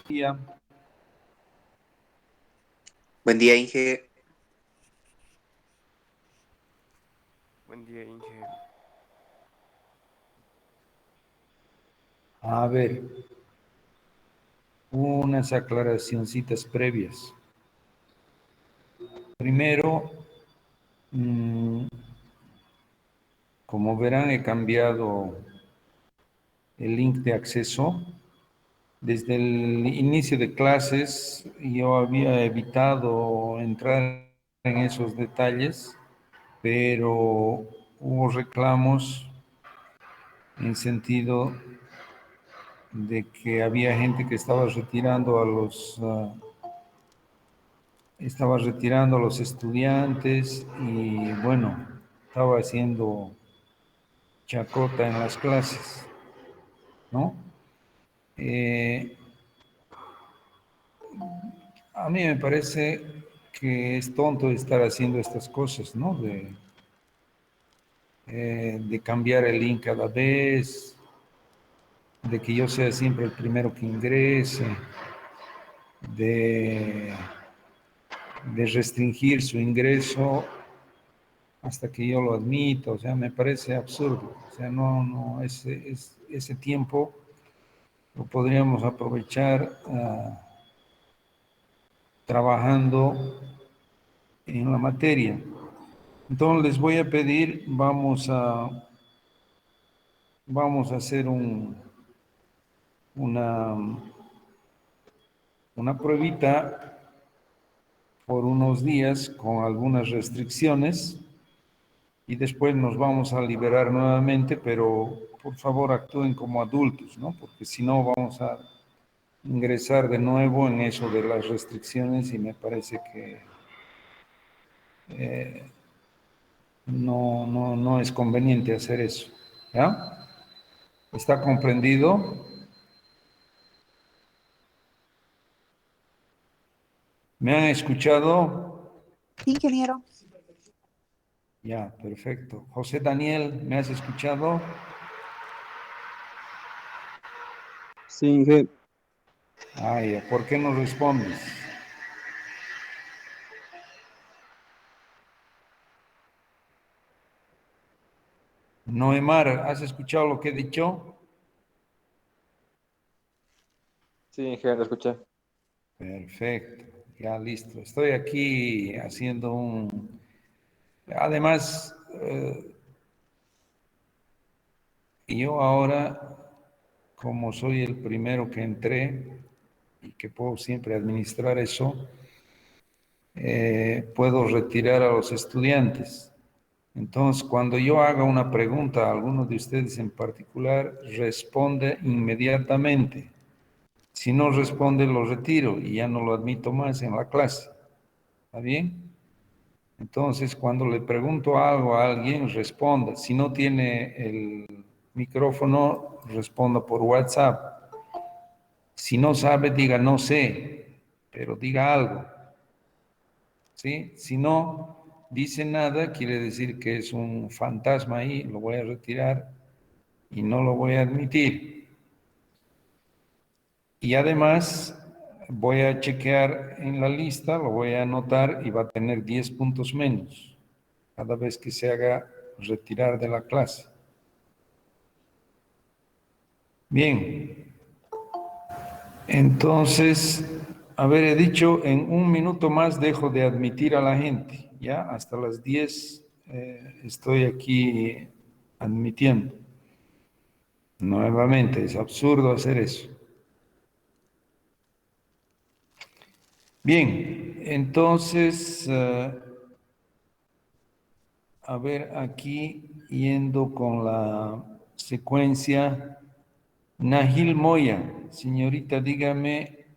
día. Buen día, Inge. Buen día, Inge. A ver, unas aclaracioncitas previas. Primero, como verán, he cambiado el link de acceso. Desde el inicio de clases yo había evitado entrar en esos detalles, pero hubo reclamos en sentido de que había gente que estaba retirando a los estudiantes y bueno, estaba haciendo chacota en las clases, ¿no? Eh, a mí me parece que es tonto estar haciendo estas cosas, ¿no? De cambiar el link cada vez, de que yo sea siempre el primero que ingrese, de, de restringir su ingreso hasta que yo lo admito, o sea, me parece absurdo. O sea, ese tiempo lo podríamos aprovechar trabajando en la materia. Entonces les voy a pedir, vamos a hacer una, una pruebita por unos días con algunas restricciones y después nos vamos a liberar nuevamente, pero por favor actúen como adultos, ¿no? Porque si no vamos a ingresar de nuevo en eso de las restricciones y me parece que no es conveniente hacer eso. ¿Ya? ¿Está comprendido? ¿Me han escuchado? Sí, ingeniero. Ya, perfecto. José Daniel, ¿me has escuchado? Sí, Inge. Ah, ya, ¿por qué no respondes? Noemar, ¿has escuchado lo que he dicho? Sí, Inge, lo escuché. Perfecto, ya listo. Estoy aquí haciendo un... Además, yo ahora, como soy el primero que entré y que puedo siempre administrar eso, puedo retirar a los estudiantes. Entonces, cuando yo haga una pregunta a alguno de ustedes en particular, responde inmediatamente. Si no responde, lo retiro y ya no lo admito más en la clase. ¿Está bien? Entonces, cuando le pregunto algo a alguien, responda. Si no tiene el micrófono, responda por WhatsApp. Si no sabe, diga no sé, pero diga algo. ¿Sí? Si no dice nada, quiere decir que es un fantasma ahí, lo voy a retirar y no lo voy a admitir. Y además voy a chequear en la lista, lo voy a anotar y va a tener 10 puntos menos cada vez que se haga retirar de la clase. Bien, entonces, he dicho, en un minuto más dejo de admitir a la gente, ¿ya? Hasta las 10 estoy aquí admitiendo. Nuevamente, es absurdo hacer eso. Bien, entonces, aquí yendo con la secuencia, Nahil Moya, señorita, dígame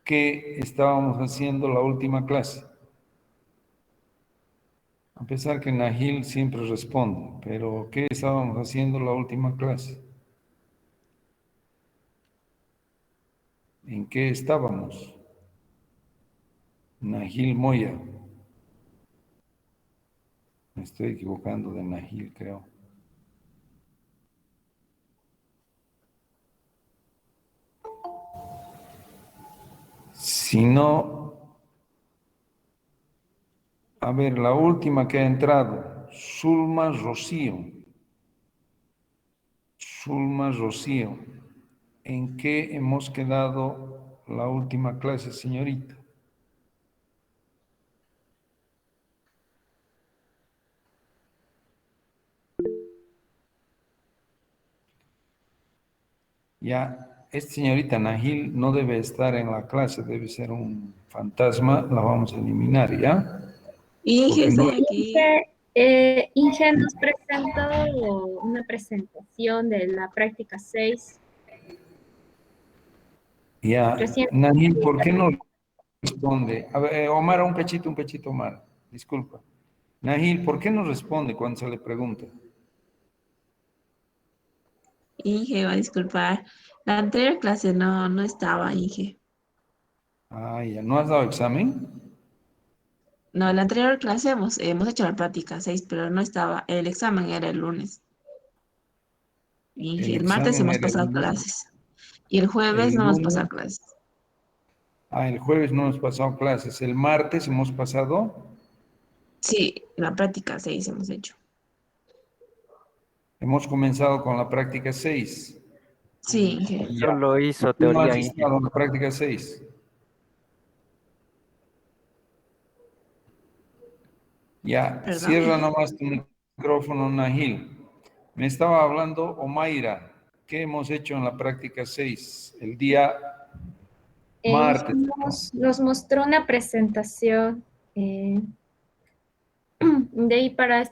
qué estábamos haciendo la última clase. A pesar que Nahil siempre responde, pero ¿qué estábamos haciendo la última clase? ¿En qué estábamos? Nahil Moya. Me estoy equivocando de Nahil, creo. Si no, a ver, la última que ha entrado, Zulma Rocío. Zulma Rocío. ¿En qué hemos quedado la última clase, señorita? Ya, esta señorita Nahil no debe estar en la clase, debe ser un fantasma, la vamos a eliminar, ¿ya? Inge, Porque no, estoy aquí. Inge nos presentó una presentación de la práctica 6. ya, Recién. Nahil, ¿por qué no responde? A ver, Omar, un pechito, Omar, disculpa. Nahil, ¿por qué no responde cuando se le pregunta? Inge, va a disculpar. La anterior clase no estaba, Inge. Ah, ya, ¿no has dado examen? No, la anterior clase hemos hecho la práctica 6, pero no estaba. El examen era el lunes. Inge, El el martes examen hemos era pasado el lunes. clases. Y el jueves El no hemos lunes. pasado clases. Ah, el jueves no hemos pasado clases. El martes hemos pasado. Sí, la práctica 6 hemos hecho. Hemos comenzado con la práctica 6. Sí, Inge. Ya. Solo hizo ¿Tú no teoría, has Inge. estado en la práctica 6? Ya, Perdón, cierra Inge. nomás tu micrófono, Nahil. Me estaba hablando Omaira. ¿Qué hemos hecho en la práctica 6? El día martes. Nos mostró una presentación. De ahí para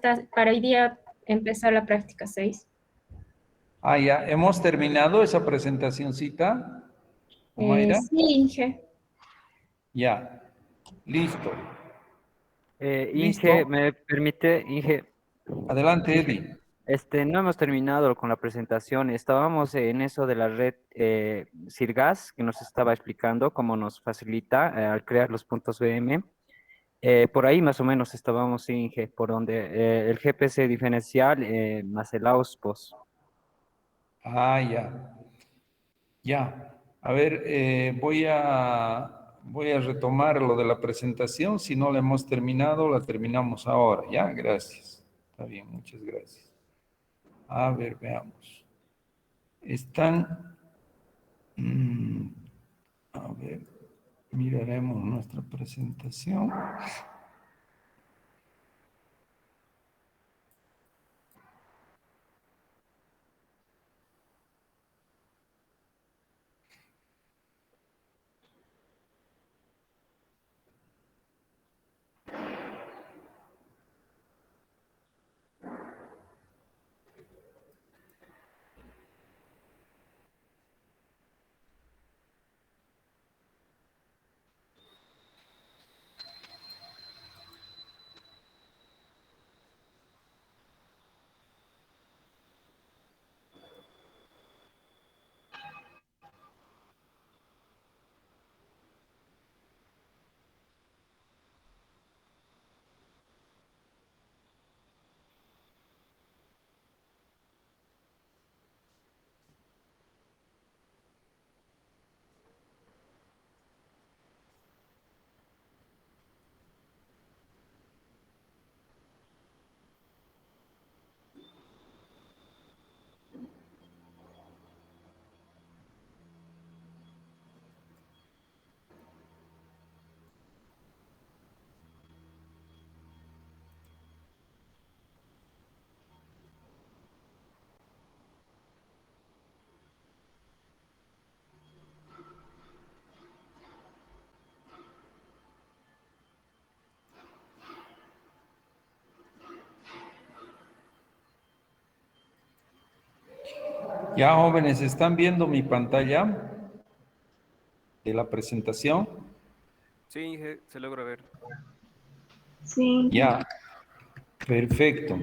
hoy día empezar la práctica 6. Ah, ya. ¿Hemos terminado esa presentacioncita, Omaira? Sí, Inge. Ya. Listo. Inge, ¿Listo? ¿me permite? Inge, Adelante, Inge, Eddie. no hemos terminado con la presentación. Estábamos en eso de la red Sirgas, que nos estaba explicando cómo nos facilita al crear los puntos VM. Por ahí más o menos estábamos, Inge, por donde el GPS diferencial más el AUSPOS. Ah, ya. Ya. A ver, voy a retomar lo de la presentación. Si no la hemos terminado, la terminamos ahora. Ya, gracias. Está bien, muchas gracias. A ver, veamos. Están, mm, a ver, miraremos nuestra presentación. Ya, jóvenes, ¿están viendo mi pantalla de la presentación? Sí, Inge, se logra ver. Sí. Ya, perfecto.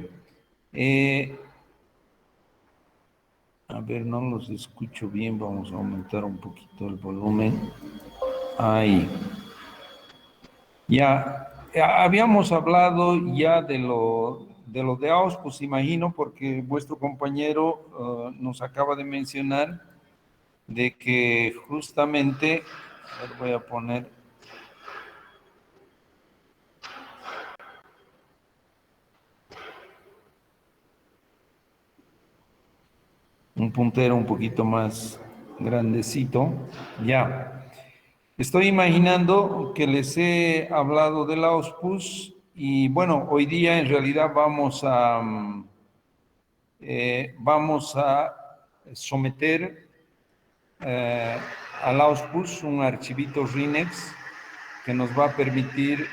A ver, no los escucho bien, vamos a aumentar un poquito el volumen. Ahí. Ya, habíamos hablado ya de lo de AOS, pues imagino, porque vuestro compañero nos acaba de mencionar de que justamente, a ver, voy a poner un puntero un poquito más grandecito. Ya. Estoy imaginando que les he hablado del Auspus y bueno, hoy día en realidad vamos a someter al Auspus un archivito Rinex que nos va a permitir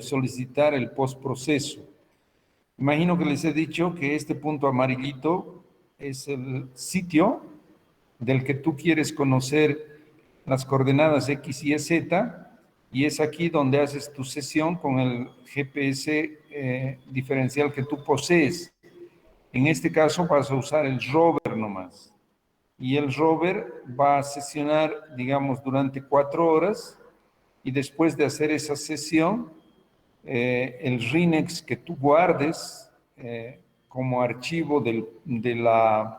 solicitar el postproceso. Imagino que les he dicho que este punto amarillito es el sitio del que tú quieres conocer las coordenadas X y Z, y es aquí donde haces tu sesión con el GPS diferencial que tú posees. En este caso vas a usar el rover nomás. Y el rover va a sesionar, digamos, durante 4 horas, y después de hacer esa sesión, el RINEX que tú guardes como archivo de la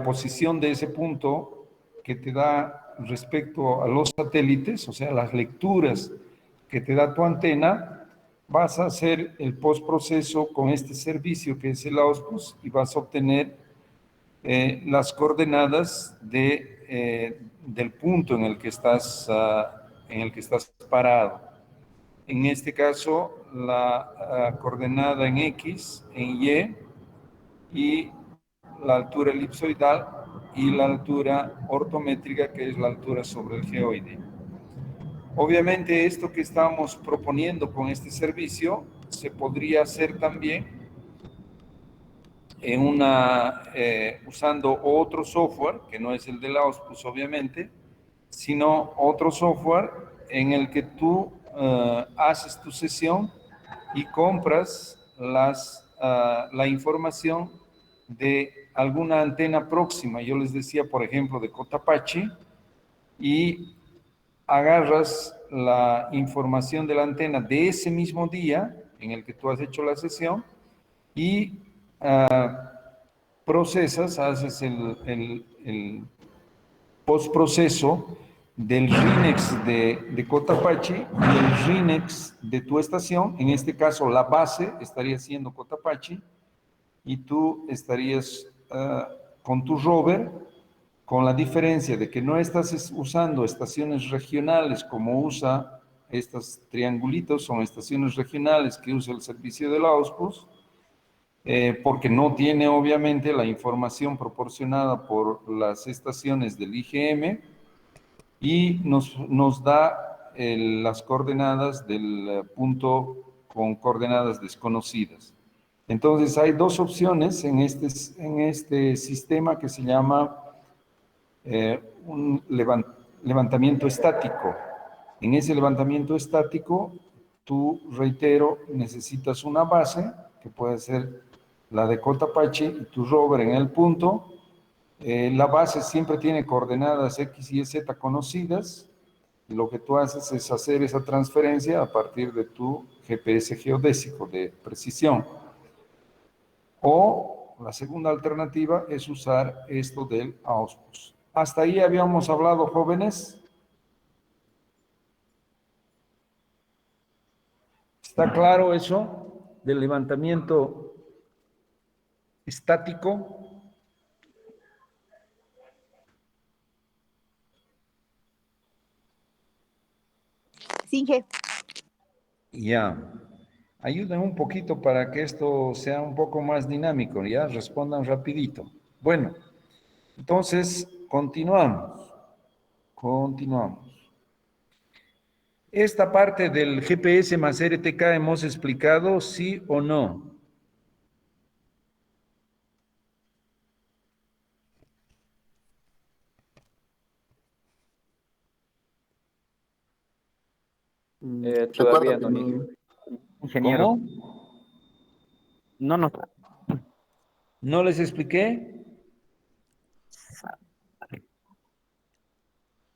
posición de ese punto que te da respecto a los satélites, o sea, las lecturas que te da tu antena, vas a hacer el postproceso con este servicio que es el Auspus y vas a obtener las coordenadas del punto en el que estás parado. En este caso, la coordenada en X, en y la altura elipsoidal y la altura ortométrica, que es la altura sobre el geoide. Obviamente, esto que estamos proponiendo con este servicio se podría hacer también usando otro software, que no es el del Auspus, obviamente, sino otro software en el que tú haces tu sesión y compras la información de alguna antena próxima. Yo les decía, por ejemplo, de Cotapachi, y agarras la información de la antena de ese mismo día en el que tú has hecho la sesión y haces el postproceso del RINEX de Cotapachi y el RINEX de tu estación. En este caso, la base estaría siendo Cotapachi y tú estarías con tu rover, con la diferencia de que no estás usando estaciones regionales como usa estos triangulitos, son estaciones regionales que usa el servicio del Auspus, porque no tiene obviamente la información proporcionada por las estaciones del IGM y nos da las coordenadas del punto con coordenadas desconocidas. Entonces hay dos opciones en este sistema que se llama un levantamiento estático. En ese levantamiento estático, tú, reitero, necesitas una base, que puede ser la de Cotapachi, y tu rover en el punto. La base siempre tiene coordenadas X y Z conocidas. Lo que tú haces es hacer esa transferencia a partir de tu GPS geodésico de precisión. O la segunda alternativa es usar esto del Auspus. Hasta ahí habíamos hablado, jóvenes. ¿Está claro eso del levantamiento estático? Sí, jefe. Ya. Ayuden un poquito para que esto sea un poco más dinámico, ¿ya? Respondan rapidito. Bueno, entonces continuamos. ¿Esta parte del GPS más RTK hemos explicado, sí o no? Todavía Recuerdo no, que Inge. no. Ingeniero. ¿Cómo? No. ¿No les expliqué?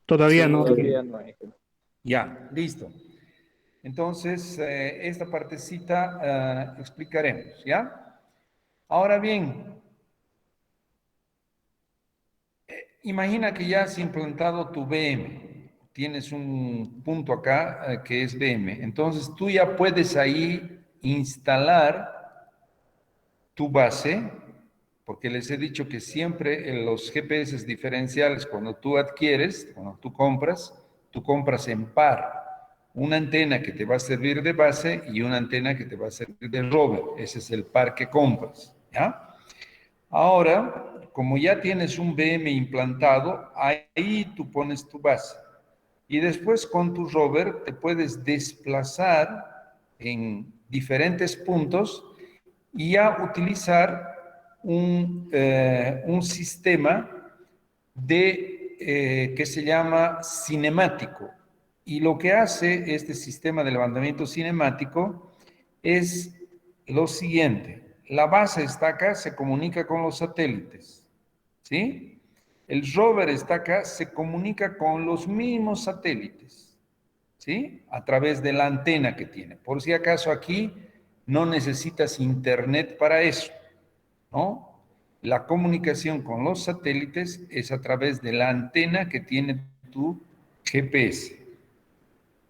Todavía Sí, no. Todavía no, Inge. Ya, listo. Entonces, esta partecita explicaremos, ¿ya? Ahora bien, imagina que ya has implantado tu VM. Tienes un punto acá que es VM. Entonces, tú ya puedes ahí instalar tu base, porque les he dicho que siempre en los GPS diferenciales, cuando tú adquieres, cuando tú compras en par. Una antena que te va a servir de base y una antena que te va a servir de rover. Ese es el par que compras, ¿ya? Ahora, como ya tienes un BM implantado, ahí tú pones tu base. Y después con tu rover te puedes desplazar en diferentes puntos y ya utilizar un sistema que se llama cinemático. Y lo que hace este sistema de levantamiento cinemático es lo siguiente. La base está acá, se comunica con los satélites, ¿sí? El rover está acá, se comunica con los mismos satélites, ¿sí? A través de la antena que tiene. Por si acaso aquí no necesitas internet para eso, ¿no? La comunicación con los satélites es a través de la antena que tiene tu GPS.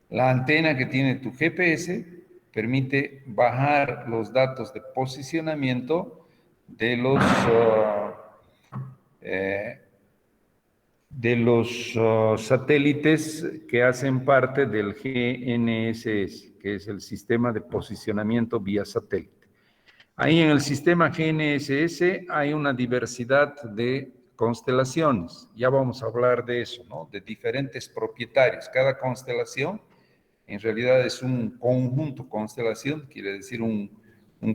La antena que tiene tu GPS permite bajar los datos de posicionamiento de los satélites que hacen parte del GNSS, que es el sistema de posicionamiento vía satélite. Ahí en el sistema GNSS hay una diversidad de constelaciones. Ya vamos a hablar de eso, ¿no? De diferentes propietarios. Cada constelación en realidad es un conjunto, constelación quiere decir un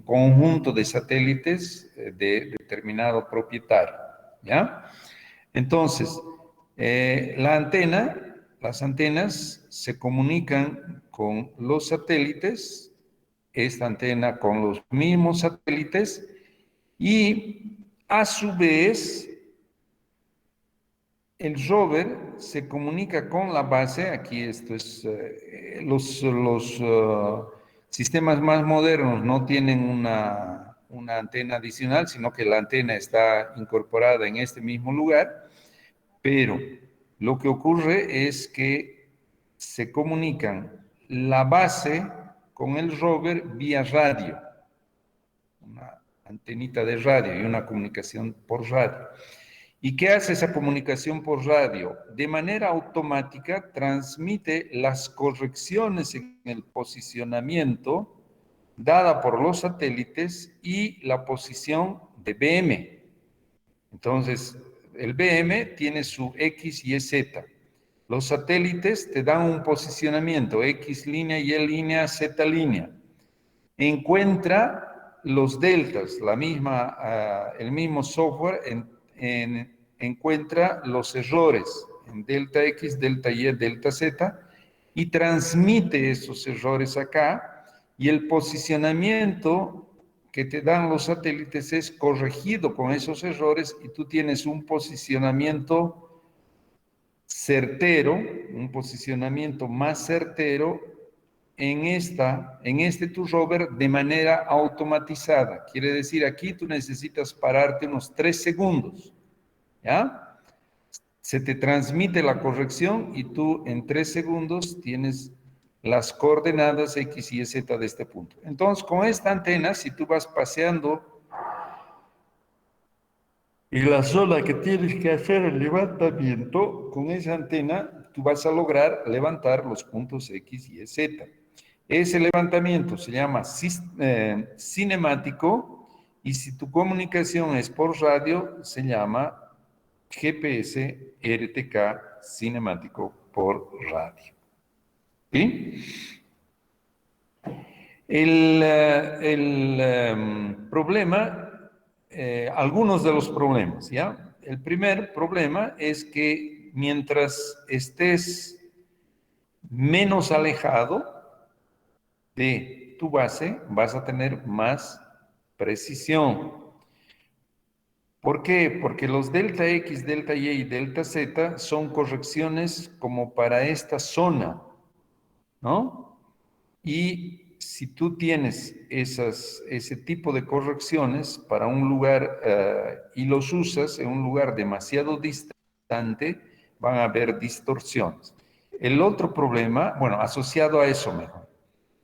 conjunto de satélites de determinado propietario, ¿ya? Entonces, las antenas se comunican con los satélites, esta antena con los mismos satélites, y a su vez el rover se comunica con la base. Aquí esto es, los sistemas más modernos no tienen una antena adicional, sino que la antena está incorporada en este mismo lugar, pero lo que ocurre es que se comunican la base con el rover vía radio, una antenita de radio y una comunicación por radio. ¿Y qué hace esa comunicación por radio? De manera automática transmite las correcciones en el posicionamiento dada por los satélites y la posición de BM. Entonces, el BM tiene su X y Z. Los satélites te dan un posicionamiento, X línea, Y línea, Z línea. Encuentra los deltas, el mismo software encuentra los errores en delta X, delta Y, delta Z y transmite esos errores acá, y el posicionamiento que te dan los satélites es corregido con esos errores y tú tienes un posicionamiento certero, un posicionamiento más certero en este tu rover de manera automatizada. Quiere decir, aquí tú necesitas pararte unos 3 segundos, ¿ya? Se te transmite la corrección y tú en 3 segundos tienes las coordenadas X y Z de este punto. Entonces, con esta antena, si tú vas paseando en la zona que tienes que hacer el levantamiento, con esa antena tú vas a lograr levantar los puntos X y Z. Ese levantamiento se llama cinemático, y si tu comunicación es por radio, se llama GPS RTK cinemático por radio. ¿Sí? Problema, algunos de los problemas, ¿ya? El primer problema es que mientras estés menos alejado de tu base, vas a tener más precisión. ¿Por qué? Porque los delta X, delta Y y delta Z son correcciones como para esta zona, ¿no? Y si tú tienes ese tipo de correcciones para un lugar y los usas en un lugar demasiado distante, van a haber distorsiones. El otro problema, bueno, asociado a eso mejor,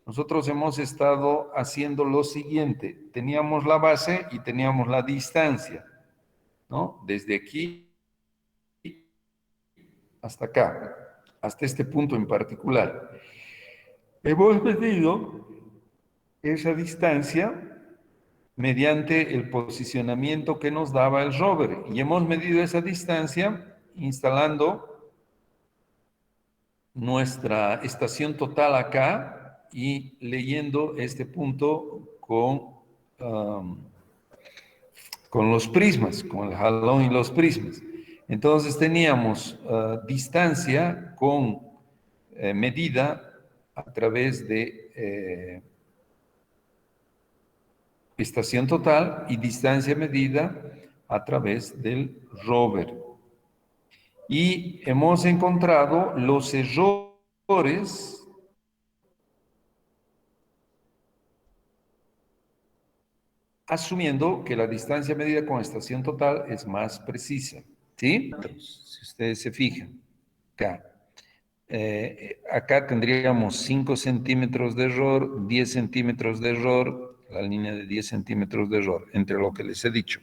nosotros hemos estado haciendo lo siguiente. Teníamos la base y teníamos la distancia, ¿no? Desde aquí hasta acá, hasta este punto en particular. Hemos medido esa distancia mediante el posicionamiento que nos daba el rover y hemos medido esa distancia instalando nuestra estación total acá y leyendo este punto con los prismas, con el jalón y los prismas. Entonces teníamos distancia con medida a través de estación total y distancia medida a través del rover. Y hemos encontrado los errores asumiendo que la distancia medida con estación total es más precisa, ¿sí? Si ustedes se fijan, acá. Acá tendríamos 5 centímetros de error, 10 centímetros de error, la línea de 10 centímetros de error, entre lo que les he dicho,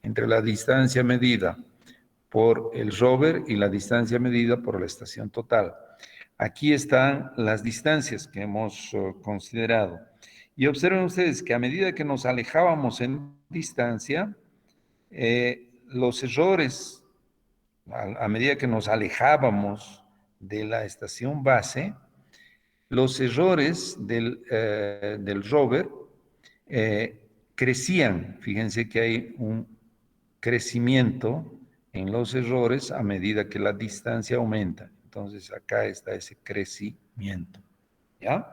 entre la distancia medida por el rover y la distancia medida por la estación total. Aquí están las distancias que hemos considerado. Y observen ustedes que a medida que nos alejábamos en distancia, los errores, a medida que nos alejábamos de la estación base, los errores del rover crecían. Fíjense que hay un crecimiento en los errores a medida que la distancia aumenta. Entonces acá está ese crecimiento, ¿ya?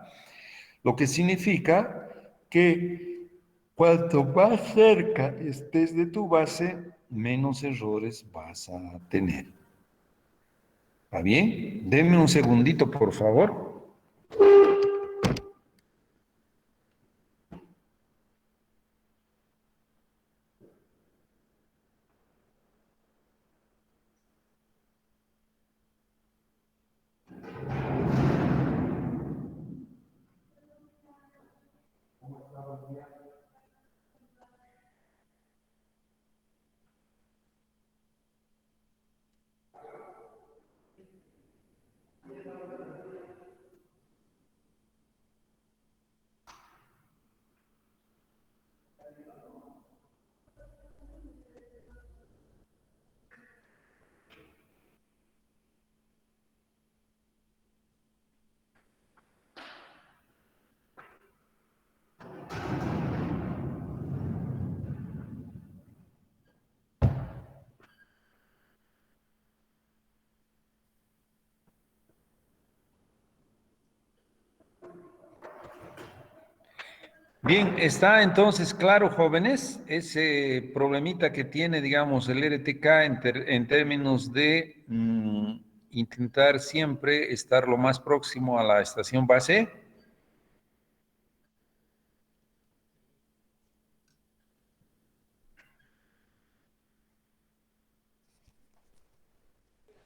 Lo que significa que cuanto más cerca estés de tu base, menos errores vas a tener. ¿Está bien? Denme un segundito, por favor. Bien, está entonces claro, jóvenes, ese problemita que tiene, digamos, el RTK en términos de intentar siempre estar lo más próximo a la estación base.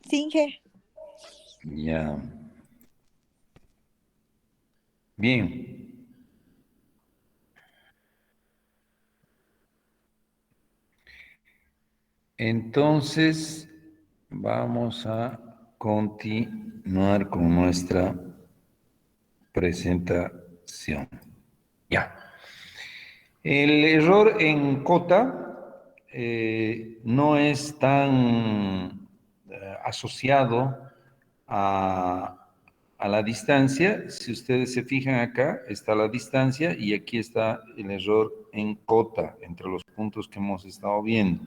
Sí, Inge. Ya. Bien. Entonces, vamos a continuar con nuestra presentación. Ya. El error en cota no es tan asociado a la distancia. Si ustedes se fijan acá, está la distancia y aquí está el error en cota, entre los puntos que hemos estado viendo.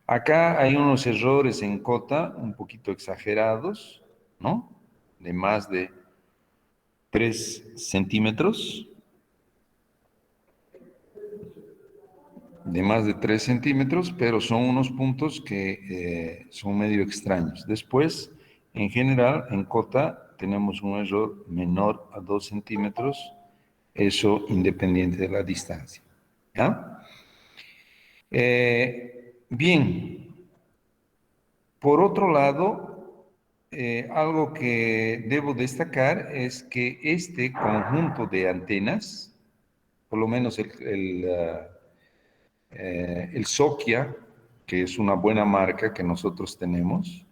Acá hay unos errores en cota un poquito exagerados, ¿no? De más de 3 centímetros. De más de 3 centímetros, pero son unos puntos que son medio extraños. Después, en general, en cota tenemos un error menor a 2 centímetros, eso independiente de la distancia. ¿Ya? Bien, por otro lado, algo que debo destacar es que este conjunto de antenas, por lo menos el Sokia, que es una buena marca que nosotros tenemos,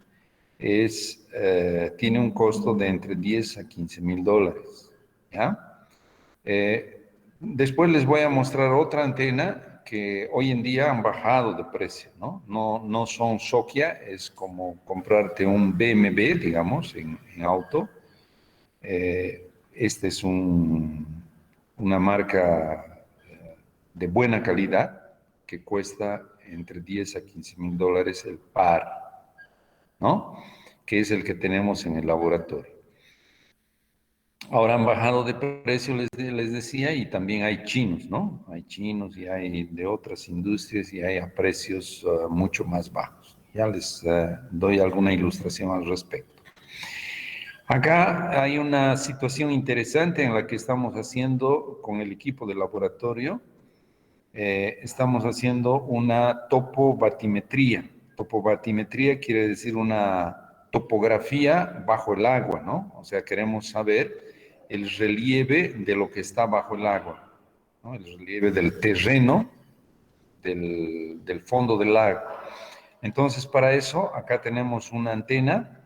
tiene un costo de entre 10 a 15 mil dólares. ¿Ya? Después les voy a mostrar otra antena que hoy en día han bajado de precio, ¿no? No son Sokia, es como comprarte un BMW, digamos, en auto. Este es una marca de buena calidad que cuesta entre 10 a 15 mil dólares el par, ¿no? Que es el que tenemos en el laboratorio. Ahora han bajado de precio, les decía, y también hay chinos, ¿no? Hay chinos y hay de otras industrias y hay a precios mucho más bajos. Ya les doy alguna ilustración al respecto. Acá hay una situación interesante en la que estamos haciendo con el equipo de laboratorio. Estamos haciendo una topobatimetría. Topobatimetría quiere decir una topografía bajo el agua, ¿no? O sea, queremos saber el relieve de lo que está bajo el agua, ¿no? El relieve del terreno, del fondo del lago. Entonces, para eso, acá tenemos una antena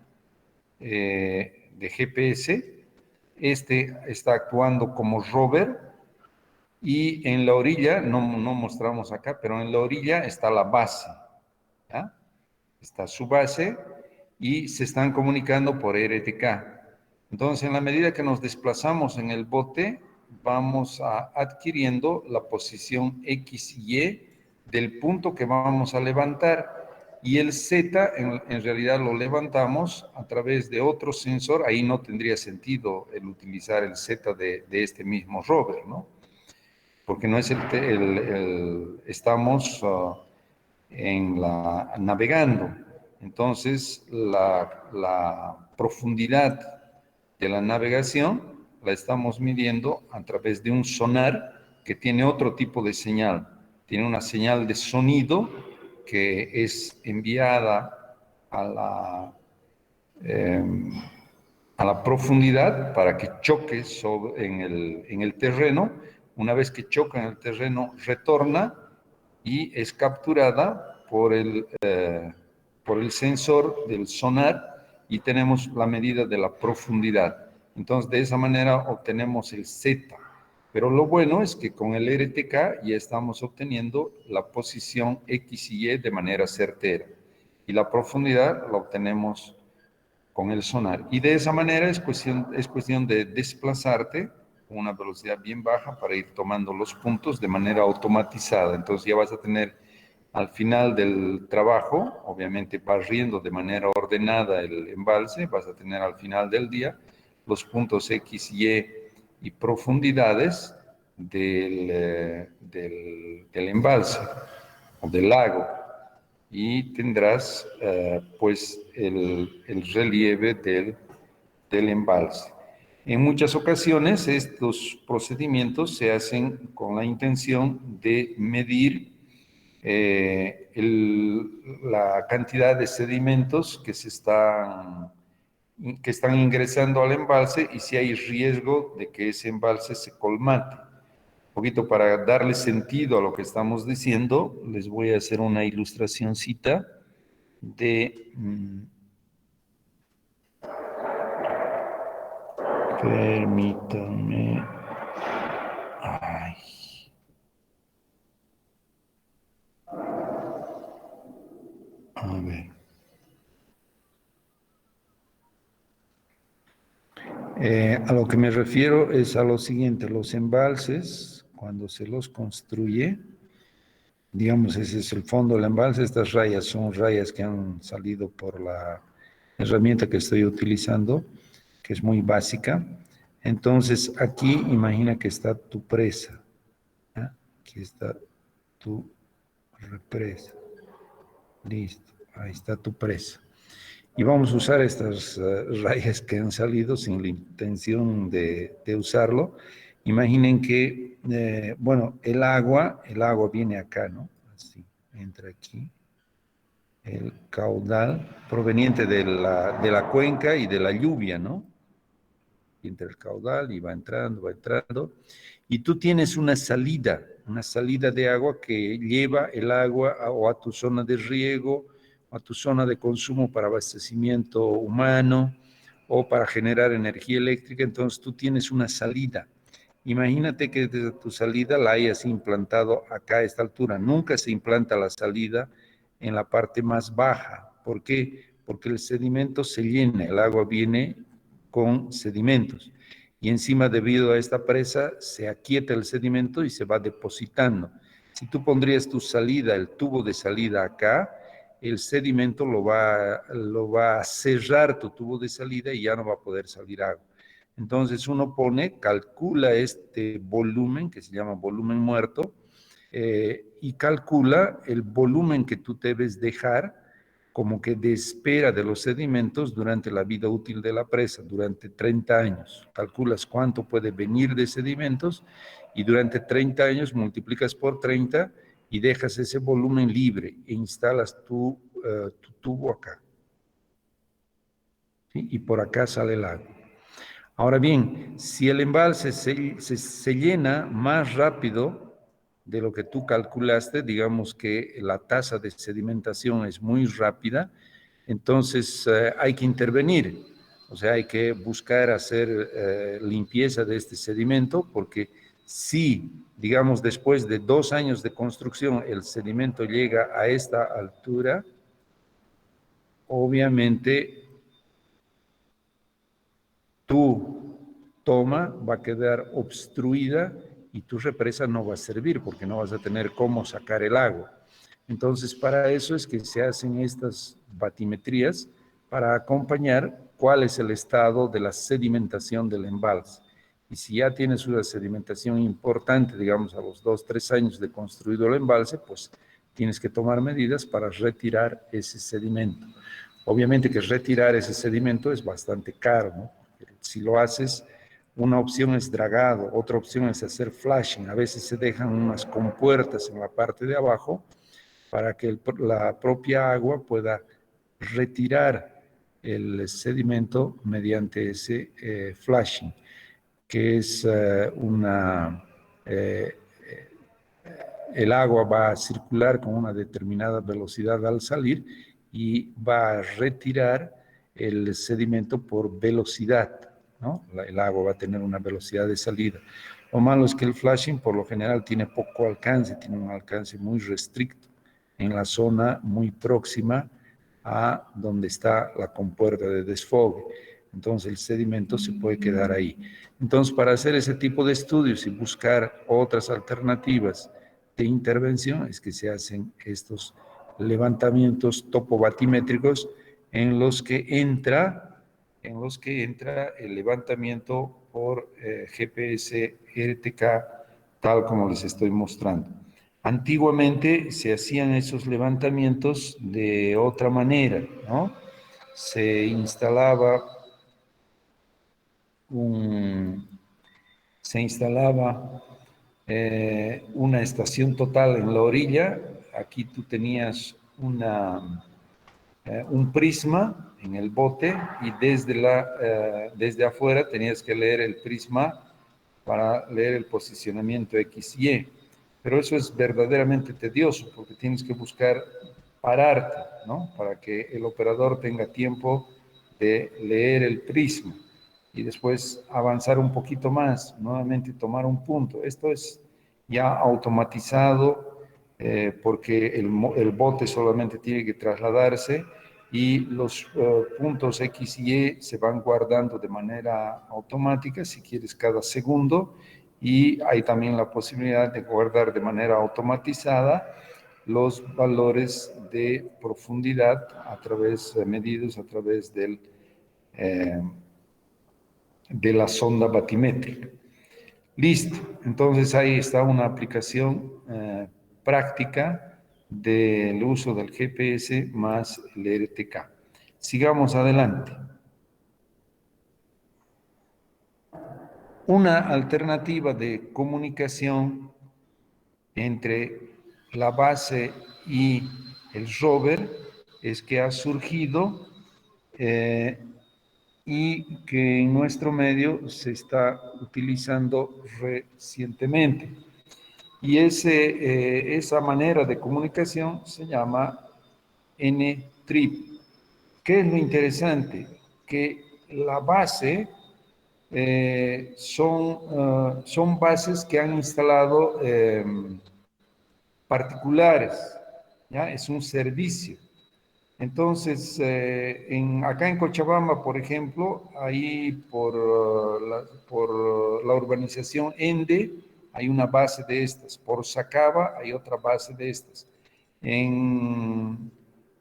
de GPS. Este está actuando como rover y en la orilla, no mostramos acá, pero en la orilla está la base, ¿ya? Está su base y se están comunicando por RTK. Entonces, en la medida que nos desplazamos en el bote, vamos adquiriendo la posición X y Y del punto que vamos a levantar. Y el Z, en realidad, lo levantamos a través de otro sensor. Ahí no tendría sentido el utilizar el Z de este mismo rover, ¿no? Porque no es estamos navegando. Entonces, la profundidad de la navegación la estamos midiendo a través de un sonar que tiene otro tipo de señal. Tiene una señal de sonido que es enviada a la profundidad para que choque en el terreno. Una vez que choca en el terreno, retorna y es capturada por el sensor del sonar y tenemos la medida de la profundidad. Entonces, de esa manera obtenemos el Z. Pero lo bueno es que con el RTK ya estamos obteniendo la posición X y Y de manera certera. Y la profundidad la obtenemos con el sonar. Y de esa manera es cuestión de desplazarte con una velocidad bien baja para ir tomando los puntos de manera automatizada. Entonces ya vas a tener al final del trabajo, obviamente barriendo de manera ordenada el embalse, vas a tener al final del día los puntos X, Y y profundidades del embalse o del lago. Y tendrás pues el relieve del embalse. En muchas ocasiones estos procedimientos se hacen con la intención de medir la cantidad de sedimentos que están ingresando al embalse y si hay riesgo de que ese embalse se colmate. Un poquito para darle sentido a lo que estamos diciendo, les voy a hacer una ilustracioncita de... permítanme. Ay. A ver. A lo que me refiero es a lo siguiente, los embalses, cuando se los construye, digamos, ese es el fondo del embalse, estas rayas son rayas que han salido por la herramienta que estoy utilizando, que es muy básica. Entonces, aquí imagina que está tu presa, ¿ya? Aquí está tu represa. Listo, ahí está tu presa. Y vamos a usar estas rayas que han salido sin la intención de usarlo. Imaginen que, bueno, el agua viene acá, ¿no? Así, entra aquí. el caudal proveniente de la cuenca y de la lluvia, ¿no? Entra el caudal y va entrando, y tú tienes una salida de agua que lleva el agua o a tu zona de riego, o a tu zona de consumo para abastecimiento humano, o para generar energía eléctrica. Entonces tú tienes una salida. Imagínate que desde tu salida la hayas implantado acá a esta altura. Nunca se implanta la salida en la parte más baja. ¿Por qué? Porque el sedimento se llena, el agua viene con sedimentos. Y encima, debido a esta presa, se aquieta el sedimento y se va depositando. Si tú pondrías tu salida, el tubo de salida acá, el sedimento lo va a cerrar tu tubo de salida y ya no va a poder salir agua. Entonces uno calcula este volumen, que se llama volumen muerto, y calcula el volumen que tú debes dejar como que de espera de los sedimentos durante la vida útil de la presa, durante 30 años. Calculas cuánto puede venir de sedimentos y durante 30 años multiplicas por 30 y dejas ese volumen libre e instalas tu tubo acá. ¿Sí? Y por acá sale el agua. Ahora bien, si el embalse se llena más rápido de lo que tú calculaste, digamos que la tasa de sedimentación es muy rápida, entonces hay que intervenir, o sea, hay que buscar hacer limpieza de este sedimento, porque si, digamos, después de 2 años de construcción el sedimento llega a esta altura, obviamente tu toma va a quedar obstruida y tu represa no va a servir porque no vas a tener cómo sacar el agua. Entonces, para eso es que se hacen estas batimetrías para acompañar cuál es el estado de la sedimentación del embalse. Y si ya tienes una sedimentación importante, digamos a los 2, 3 años de construido el embalse, pues tienes que tomar medidas para retirar ese sedimento. Obviamente que retirar ese sedimento es bastante caro, ¿no? Si lo haces, una opción es dragado, otra opción es hacer flashing. A veces se dejan unas compuertas en la parte de abajo para que la propia agua pueda retirar el sedimento mediante ese flashing, que es el agua va a circular con una determinada velocidad al salir y va a retirar el sedimento por velocidad, ¿no? El agua va a tener una velocidad de salida. Lo malo es que el flashing por lo general tiene poco alcance, tiene un alcance muy restricto en la zona muy próxima a donde está la compuerta de desfogue. Entonces el sedimento se puede quedar ahí. Entonces, para hacer ese tipo de estudios y buscar otras alternativas de intervención es que se hacen estos levantamientos topobatimétricos en los que entra el levantamiento por GPS RTK, tal como les estoy mostrando. Antiguamente se hacían esos levantamientos de otra manera, ¿no? Se instalaba una estación total en la orilla. Aquí tú tenías un prisma en el bote y desde afuera tenías que leer el prisma para leer el posicionamiento X y Y. Pero eso es verdaderamente tedioso porque tienes que buscar pararte, ¿no? Para que el operador tenga tiempo de leer el prisma y después avanzar un poquito más, nuevamente tomar un punto. Esto es ya automatizado porque el bote solamente tiene que trasladarse y los puntos X y Y se van guardando de manera automática, si quieres cada segundo, y hay también la posibilidad de guardar de manera automatizada los valores de profundidad medidos a través de la sonda batimétrica. Listo, entonces ahí está una aplicación práctica del uso del GPS más el RTK. Sigamos adelante. Una alternativa de comunicación entre la base y el rover es que ha surgido y que en nuestro medio se está utilizando recientemente. Y esa manera de comunicación se llama N-trip. ¿Qué es lo interesante? Que la base son bases que han instalado particulares, ¿ya? Es un servicio. Entonces, acá en Cochabamba, por ejemplo, ahí por la urbanización Ende, hay una base de estas. Por Sacaba hay otra base de estas. En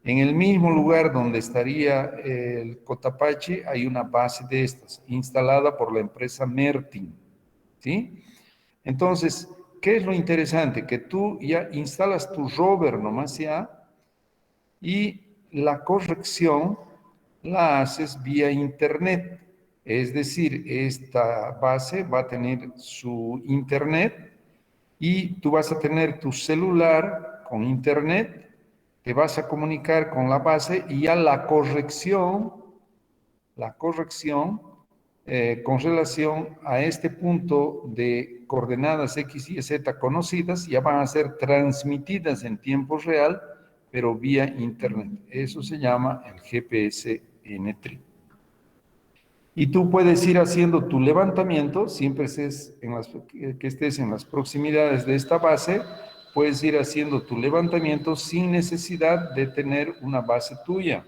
el mismo lugar donde estaría el Cotapache, hay una base de estas, instalada por la empresa Mertin, ¿sí? Entonces, ¿qué es lo interesante? Que tú ya instalas tu rover nomás ya, y la corrección la haces vía internet. Es decir, esta base va a tener su internet y tú vas a tener tu celular con internet, te vas a comunicar con la base y ya la corrección con relación a este punto de coordenadas X y Z conocidas ya van a ser transmitidas en tiempo real, pero vía internet. Eso se llama el GPS N-trip. Y tú puedes ir haciendo tu levantamiento, siempre que estés en las proximidades de esta base, puedes ir haciendo tu levantamiento sin necesidad de tener una base tuya,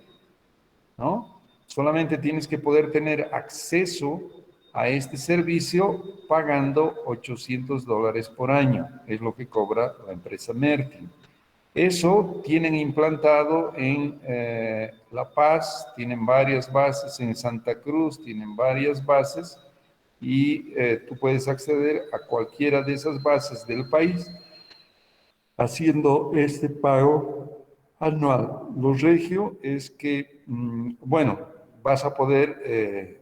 ¿no? Solamente tienes que poder tener acceso a este servicio pagando $800 por año, es lo que cobra la empresa Mertin. Eso tienen implantado en La Paz, tienen varias bases, en Santa Cruz tienen varias bases y tú puedes acceder a cualquiera de esas bases del país haciendo este pago anual. Lo regio es que, bueno, vas a poder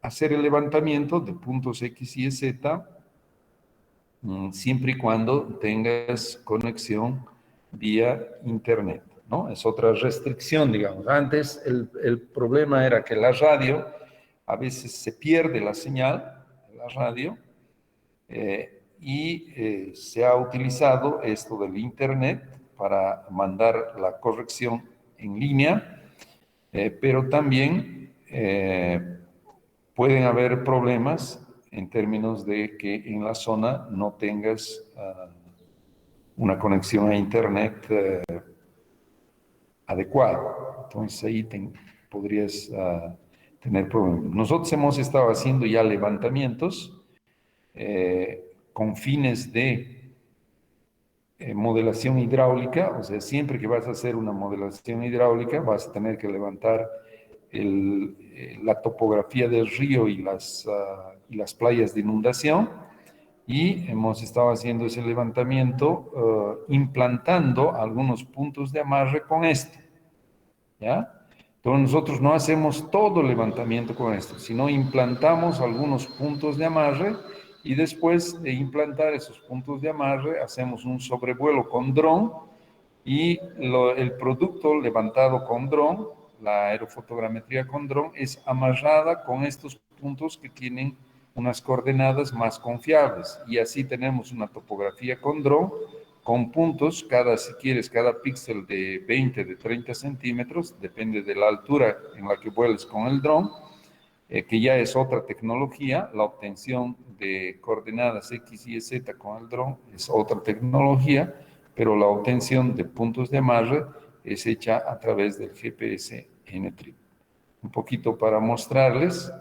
hacer el levantamiento de puntos X y Z siempre y cuando tengas conexión vía internet, ¿no? Es otra restricción, digamos. Antes el problema era que la radio, a veces se pierde la señal de la radio y se ha utilizado esto del internet para mandar la corrección en línea, pero también pueden haber problemas en términos de que en la zona no tengas una conexión a internet adecuada. Entonces ahí podrías tener problemas. Nosotros hemos estado haciendo ya levantamientos con fines de modelación hidráulica, o sea, siempre que vas a hacer una modelación hidráulica vas a tener que levantar la topografía del río y las playas de inundación, y hemos estado haciendo ese levantamiento implantando algunos puntos de amarre con esto, ¿ya? Entonces nosotros no hacemos todo el levantamiento con esto, sino implantamos algunos puntos de amarre y después de implantar esos puntos de amarre hacemos un sobrevuelo con dron y el producto levantado con dron, la aerofotogrametría con dron, es amarrada con estos puntos que tienen unas coordenadas más confiables. Y así tenemos una topografía con dron, con puntos, si quieres, cada píxel de 20, de 30 centímetros, depende de la altura en la que vueles con el dron, que ya es otra tecnología. La obtención de coordenadas X y Z con el dron es otra tecnología, pero la obtención de puntos de amarre es hecha a través del GPS N-trip. Un poquito para mostrarles,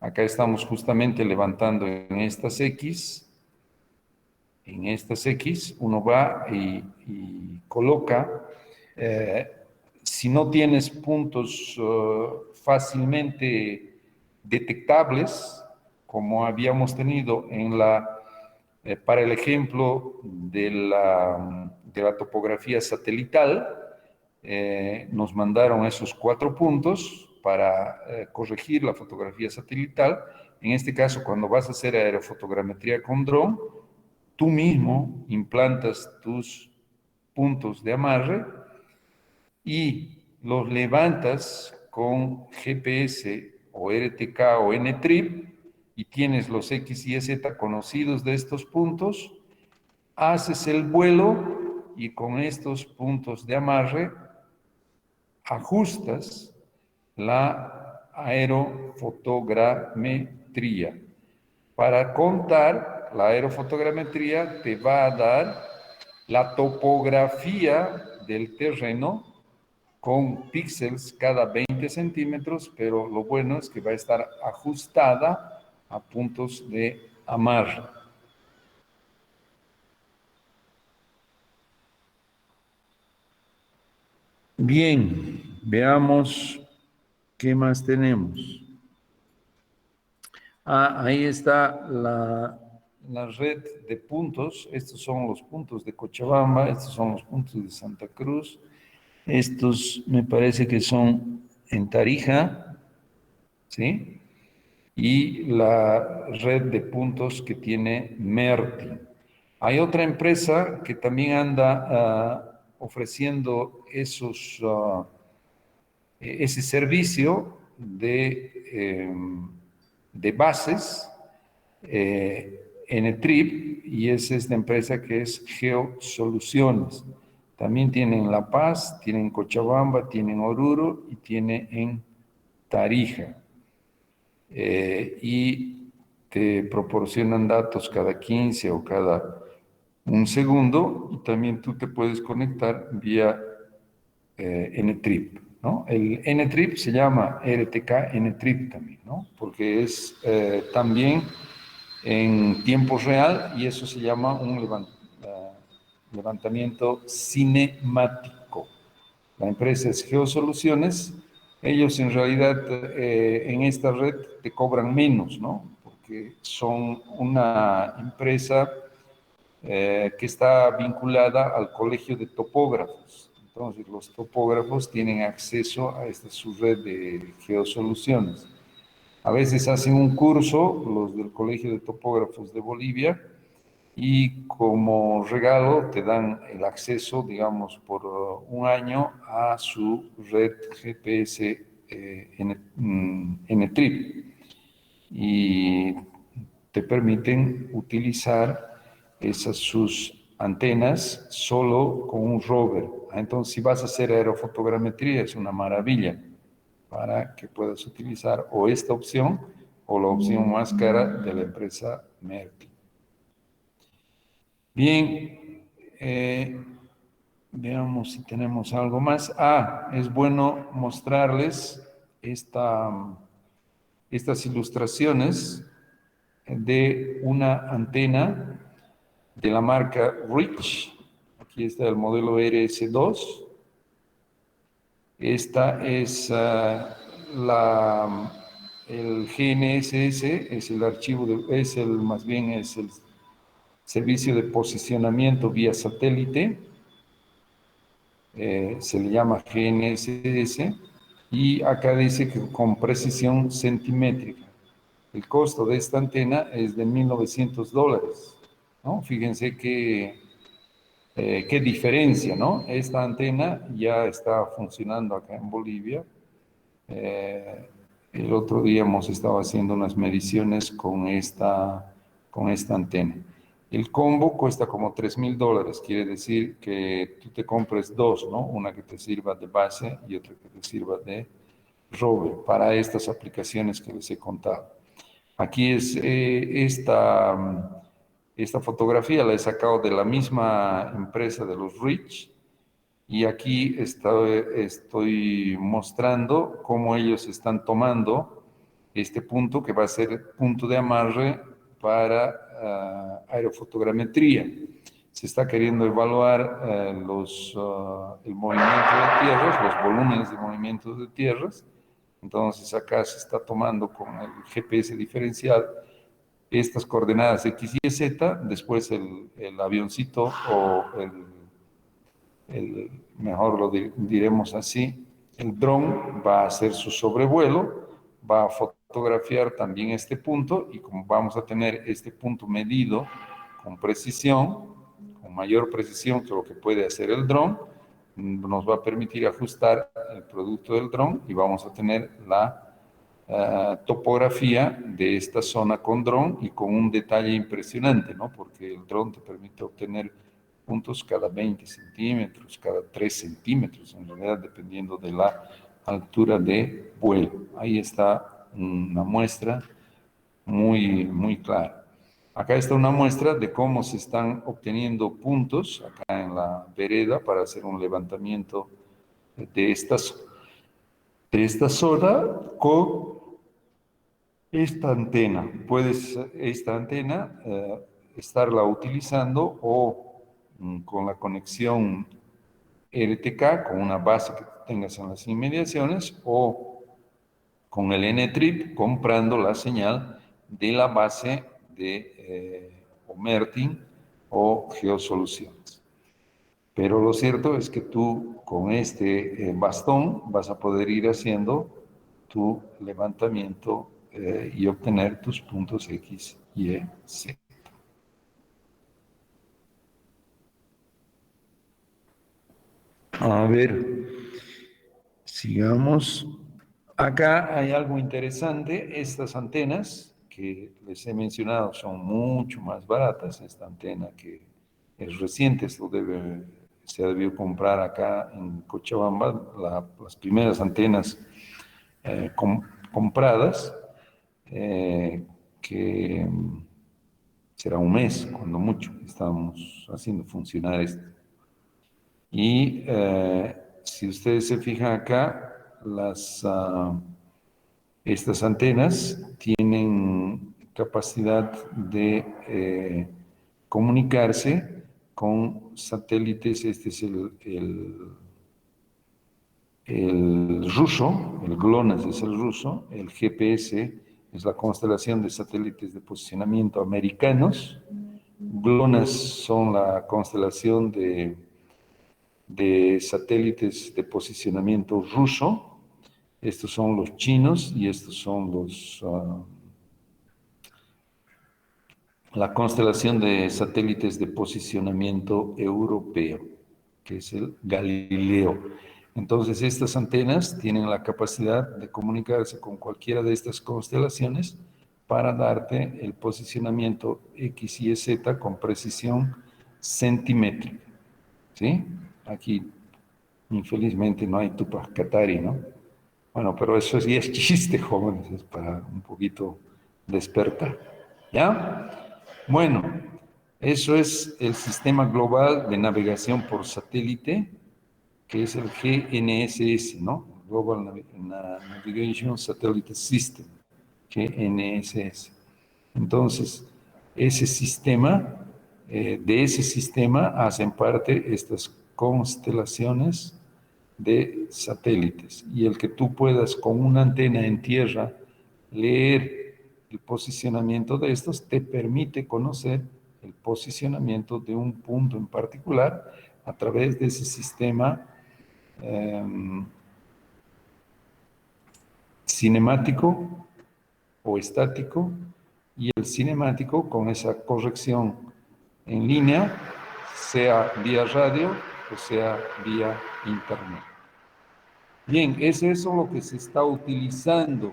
acá estamos justamente levantando en estas X. En estas X uno va y coloca, si no tienes puntos fácilmente detectables, como habíamos tenido para el ejemplo de la topografía satelital, nos mandaron esos 4 puntos para corregir la fotografía satelital. En este caso, cuando vas a hacer aerofotogrametría con dron, tú mismo implantas tus puntos de amarre y los levantas con GPS o RTK o NTRIP y tienes los X y Z conocidos de estos puntos, haces el vuelo y con estos puntos de amarre ajustas la aerofotogrametría. Para contar, la aerofotogrametría te va a dar la topografía del terreno con píxeles cada 20 centímetros, pero lo bueno es que va a estar ajustada a puntos de amarre. Bien, veamos qué más tenemos. Ahí está la red de puntos. Estos son los puntos de Cochabamba, estos son los puntos de Santa Cruz. Estos me parece que son en Tarija, ¿sí? Y la red de puntos que tiene Merti. Hay otra empresa que también anda ofreciendo ese servicio de bases en TRIP, y es esta empresa que es Geosoluciones. También tiene en La Paz, tiene en Cochabamba, tiene en Oruro y tiene en Tarija. Y te proporcionan datos cada 15 o cada un segundo, y también tú te puedes conectar vía NTRIP, ¿no? El NTRIP se llama RTK NTRIP también, ¿no? Porque es también en tiempo real, y eso se llama un levantamiento cinemático. La empresa es Geosoluciones. Ellos en realidad en esta red te cobran menos, ¿no? Porque son una empresa que está vinculada al Colegio de Topógrafos. Entonces, los topógrafos tienen acceso a esta subred de Geosoluciones. A veces hacen un curso, los del Colegio de Topógrafos de Bolivia, y como regalo te dan el acceso, digamos, por un año a su red GPS NTRIP. Y te permiten utilizar sus antenas solo con un rover. Entonces, si vas a hacer aerofotogrametría, es una maravilla para que puedas utilizar o esta opción o la opción más cara de la empresa Merti. Bien, veamos si tenemos algo más. Es bueno mostrarles estas ilustraciones de una antena de la marca Reach. Aquí está el modelo RS2. Esta es el GNSS, es el archivo, más bien es el servicio de posicionamiento vía satélite. Se le llama GNSS, y acá dice que con precisión centimétrica. El costo de esta antena es de $1,900, ¿no? Fíjense qué diferencia, ¿no? Esta antena ya está funcionando acá en Bolivia. El otro día hemos estado haciendo unas mediciones con esta antena. El combo cuesta como $3,000, quiere decir que tú te compres dos, ¿no? Una que te sirva de base y otra que te sirva de rover para estas aplicaciones que les he contado. Aquí es esta fotografía la he sacado de la misma empresa de los Reach, y aquí estoy mostrando cómo ellos están tomando este punto que va a ser punto de amarre para aerofotogrametría. Se está queriendo evaluar el movimiento de tierras, los volúmenes de movimiento de tierras. Entonces acá se está tomando con el GPS diferencial estas coordenadas X y Z, después el avioncito o mejor lo diremos así, el dron va a hacer su sobrevuelo, va a fotografiar también este punto, y como vamos a tener este punto medido con precisión, con mayor precisión que lo que puede hacer el dron, nos va a permitir ajustar el producto del dron y vamos a tener la topografía de esta zona con dron y con un detalle impresionante, ¿no? Porque el dron te permite obtener puntos cada 20 centímetros, cada 3 centímetros, en realidad dependiendo de la altura de vuelo. Ahí está una muestra muy clara. Acá está una muestra de cómo se están obteniendo puntos acá en la vereda para hacer un levantamiento de esta zona con esta antena. Puedes esta antena estarla utilizando o con la conexión RTK, con una base que tengas en las inmediaciones, o con el N-Trip comprando la señal de la base de Omertin o Geosoluciones. Pero lo cierto es que tú con este bastón vas a poder ir haciendo tu levantamiento y obtener tus puntos X, Y, Z. A ver, sigamos. Acá hay algo interesante. Estas antenas que les he mencionado son mucho más baratas. Esta antena que es reciente, se ha debido comprar acá en Cochabamba, las primeras antenas compradas, que será un mes, cuando mucho, estamos haciendo funcionar esto. Y si ustedes se fijan acá, estas antenas tienen capacidad de comunicarse con satélites. Este es el ruso, el GLONASS es el ruso, el GPS es la constelación de satélites de posicionamiento americanos, GLONASS son la constelación de satélites de posicionamiento ruso. Estos son los chinos y estos son la constelación de satélites de posicionamiento europeo, que es el Galileo. Entonces, estas antenas tienen la capacidad de comunicarse con cualquiera de estas constelaciones para darte el posicionamiento X, Y, Z con precisión centimétrica. ¿Sí? Aquí, infelizmente, no hay Tupac Katari, ¿no? Bueno, pero eso sí es chiste, jóvenes, es para un poquito despertar. ¿Ya? Bueno, eso es el Sistema Global de Navegación por Satélite, que es el GNSS, ¿no? Global Navigation Satellite System, GNSS. Entonces, ese sistema, de ese sistema hacen parte estas constelaciones de satélites, y el que tú puedas con una antena en tierra leer el posicionamiento de estos te permite conocer el posicionamiento de un punto en particular a través de ese sistema cinemático o estático, y el cinemático con esa corrección en línea, sea vía radio o sea vía internet. Bien, es eso lo que se está utilizando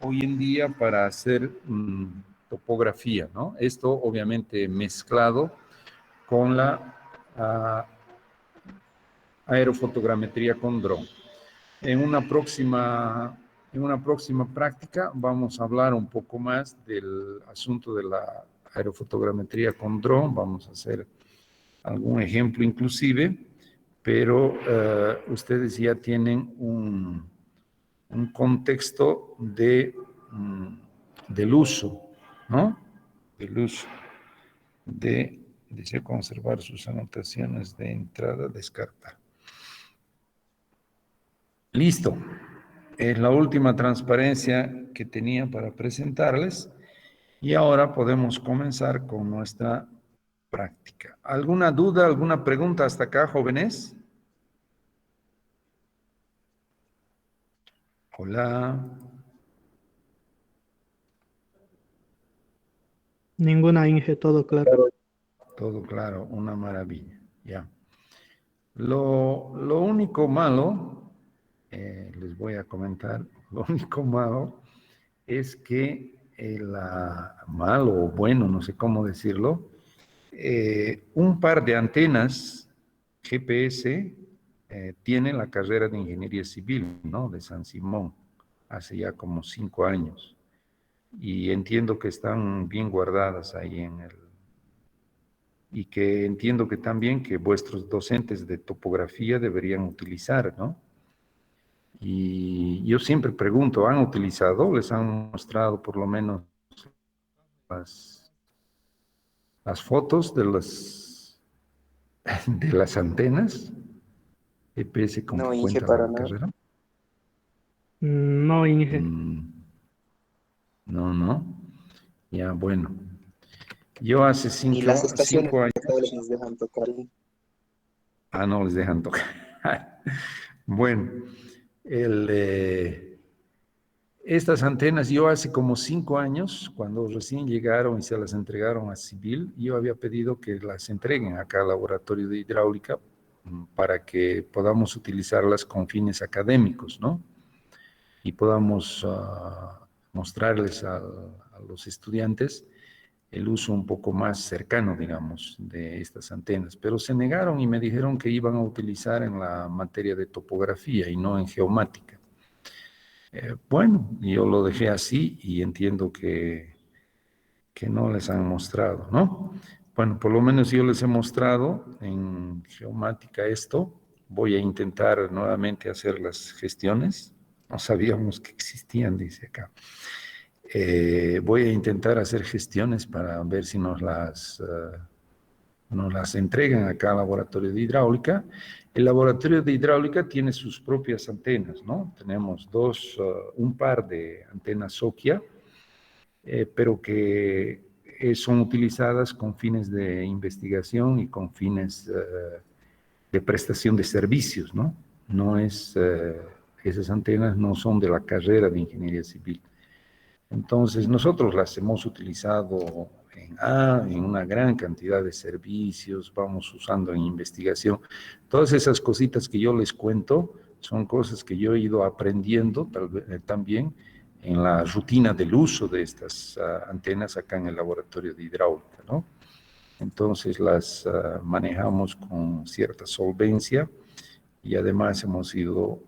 hoy en día para hacer topografía, ¿no? Esto obviamente mezclado con la aerofotogrametría con dron. En una próxima práctica vamos a hablar un poco más del asunto de la aerofotogrametría con dron. Vamos a hacer algún ejemplo inclusive, pero ustedes ya tienen un contexto del uso, ¿no? Del uso deseo conservar sus anotaciones de entrada, descartar. Listo. Es la última transparencia que tenía para presentarles y ahora podemos comenzar con nuestra práctica. ¿Alguna duda, alguna pregunta hasta acá, jóvenes? Hola. Ninguna, Inge, todo claro. Todo claro, una maravilla. Ya. Lo único malo, les voy a comentar, lo único malo es que malo o bueno, no sé cómo decirlo, un par de antenas GPS tiene la carrera de Ingeniería Civil, ¿no? De San Simón, hace ya como 5 años. Y entiendo que están bien guardadas ahí y que entiendo que también que vuestros docentes de topografía deberían utilizar, ¿no? Y yo siempre pregunto, ¿han utilizado? ¿Les han mostrado por lo menos las fotos de las antenas GPS con No, que Inge, cuenta para la nada. carrera? No, Inge. No, no. Ya, bueno. Yo hace Ni las estaciones 5 años. nos dejan tocar. Ah, no les dejan tocar. Bueno, estas antenas, yo hace como 5 años, cuando recién llegaron y se las entregaron a Civil, yo había pedido que las entreguen acá al laboratorio de hidráulica para que podamos utilizarlas con fines académicos, ¿no? Y podamos mostrarles a los estudiantes el uso un poco más cercano, digamos, de estas antenas. Pero se negaron y me dijeron que iban a utilizar en la materia de topografía y no en geomática. Bueno, yo lo dejé así y entiendo que no les han mostrado, ¿no? Bueno, por lo menos yo les he mostrado en geomática esto. Voy a intentar nuevamente hacer las gestiones. No sabíamos que existían, dice acá. Voy a intentar hacer gestiones para ver si nos las entregan acá al laboratorio de hidráulica. El laboratorio de hidráulica tiene sus propias antenas, ¿no? Tenemos un par de antenas Nokia, pero que son utilizadas con fines de investigación y con fines de prestación de servicios, ¿no? Esas antenas no son de la carrera de Ingeniería Civil. Entonces, nosotros las hemos utilizado en una gran cantidad de servicios, vamos usando en investigación. Todas esas cositas que yo les cuento son cosas que yo he ido aprendiendo también en la rutina del uso de estas antenas acá en el laboratorio de hidráulica, ¿no? Entonces, las manejamos con cierta solvencia y además hemos ido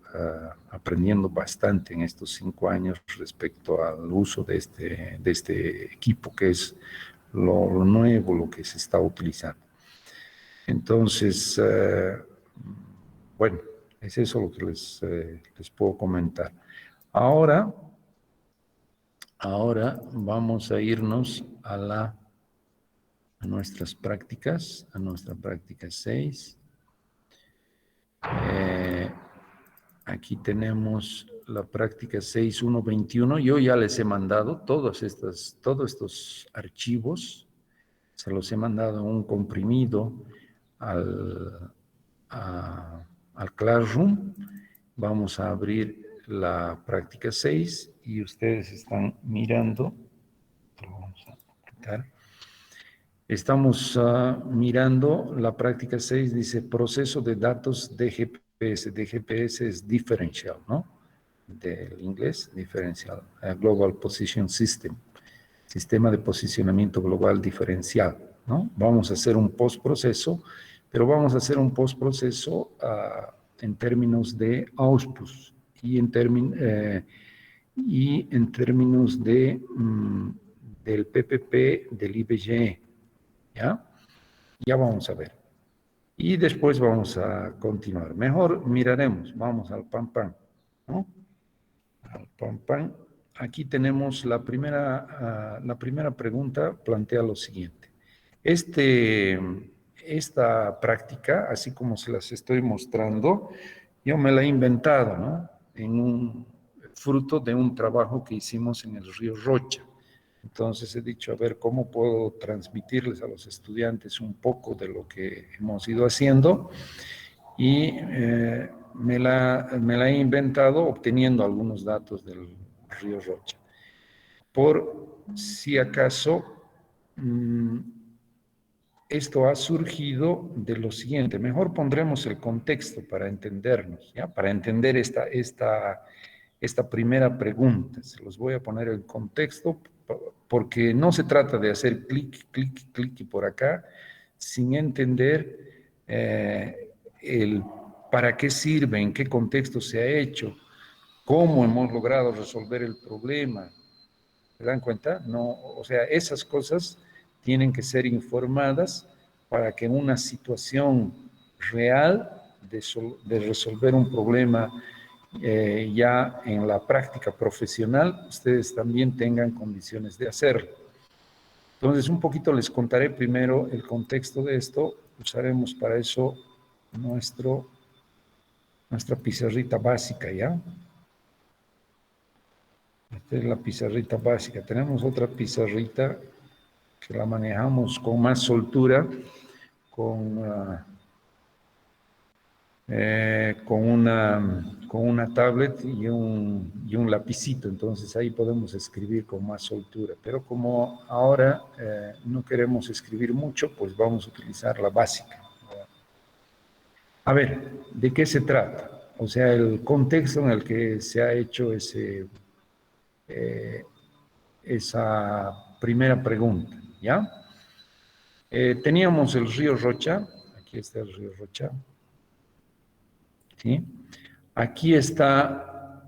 aprendiendo bastante en estos 5 años respecto al uso de este equipo, que es lo nuevo, lo que se está utilizando. Entonces, bueno, es eso lo que les puedo comentar. Ahora vamos a irnos a nuestras prácticas, a nuestra práctica 6. Aquí tenemos la práctica 6.1.21. Yo ya les he mandado todos estos archivos, se los he mandado en un comprimido al Classroom. Vamos a abrir la práctica 6 y ustedes están mirando. Lo vamos a quitar. Estamos mirando la práctica 6, dice proceso de datos de GPS. De GPS es differential, ¿no? Del inglés, differential. Global Position System. Sistema de posicionamiento global diferencial, ¿no? Vamos a hacer un postproceso, pero vamos a hacer un postproceso en términos de auspus y en términos del PPP del IBGE. ¿Ya? Ya vamos a ver. Y después vamos a continuar. Mejor miraremos. Vamos al PAN, ¿no? Al PAN. Aquí tenemos la primera pregunta, plantea lo siguiente. Esta práctica, así como se las estoy mostrando, yo me la he inventado, ¿no? Fruto de un trabajo que hicimos en el río Rocha. Entonces he dicho, a ver, ¿cómo puedo transmitirles a los estudiantes un poco de lo que hemos ido haciendo? Y me la he inventado obteniendo algunos datos del río Rocha. Por si acaso esto ha surgido de lo siguiente. Mejor pondremos el contexto para entendernos, ¿ya? Para entender esta primera pregunta. Se los voy a poner el contexto porque no se trata de hacer clic, clic, clic y por acá sin entender el para qué sirve, en qué contexto se ha hecho, cómo hemos logrado resolver el problema. ¿Se dan cuenta? No, o sea, esas cosas tienen que ser informadas para que en una situación real de resolver un problema ya en la práctica profesional, ustedes también tengan condiciones de hacerlo. Entonces, un poquito les contaré primero el contexto de esto. Usaremos para eso nuestra pizarrita básica, ¿ya? Esta es la pizarrita básica. Tenemos otra pizarrita que la manejamos con más soltura, con una tablet y un lapicito. Entonces ahí podemos escribir con más soltura. Pero como ahora no queremos escribir mucho, pues vamos a utilizar la básica. A ver, ¿de qué se trata? O sea, el contexto en el que se ha hecho esa primera pregunta, ¿ya? Teníamos el río Rocha, aquí está el río Rocha, ¿sí? Aquí está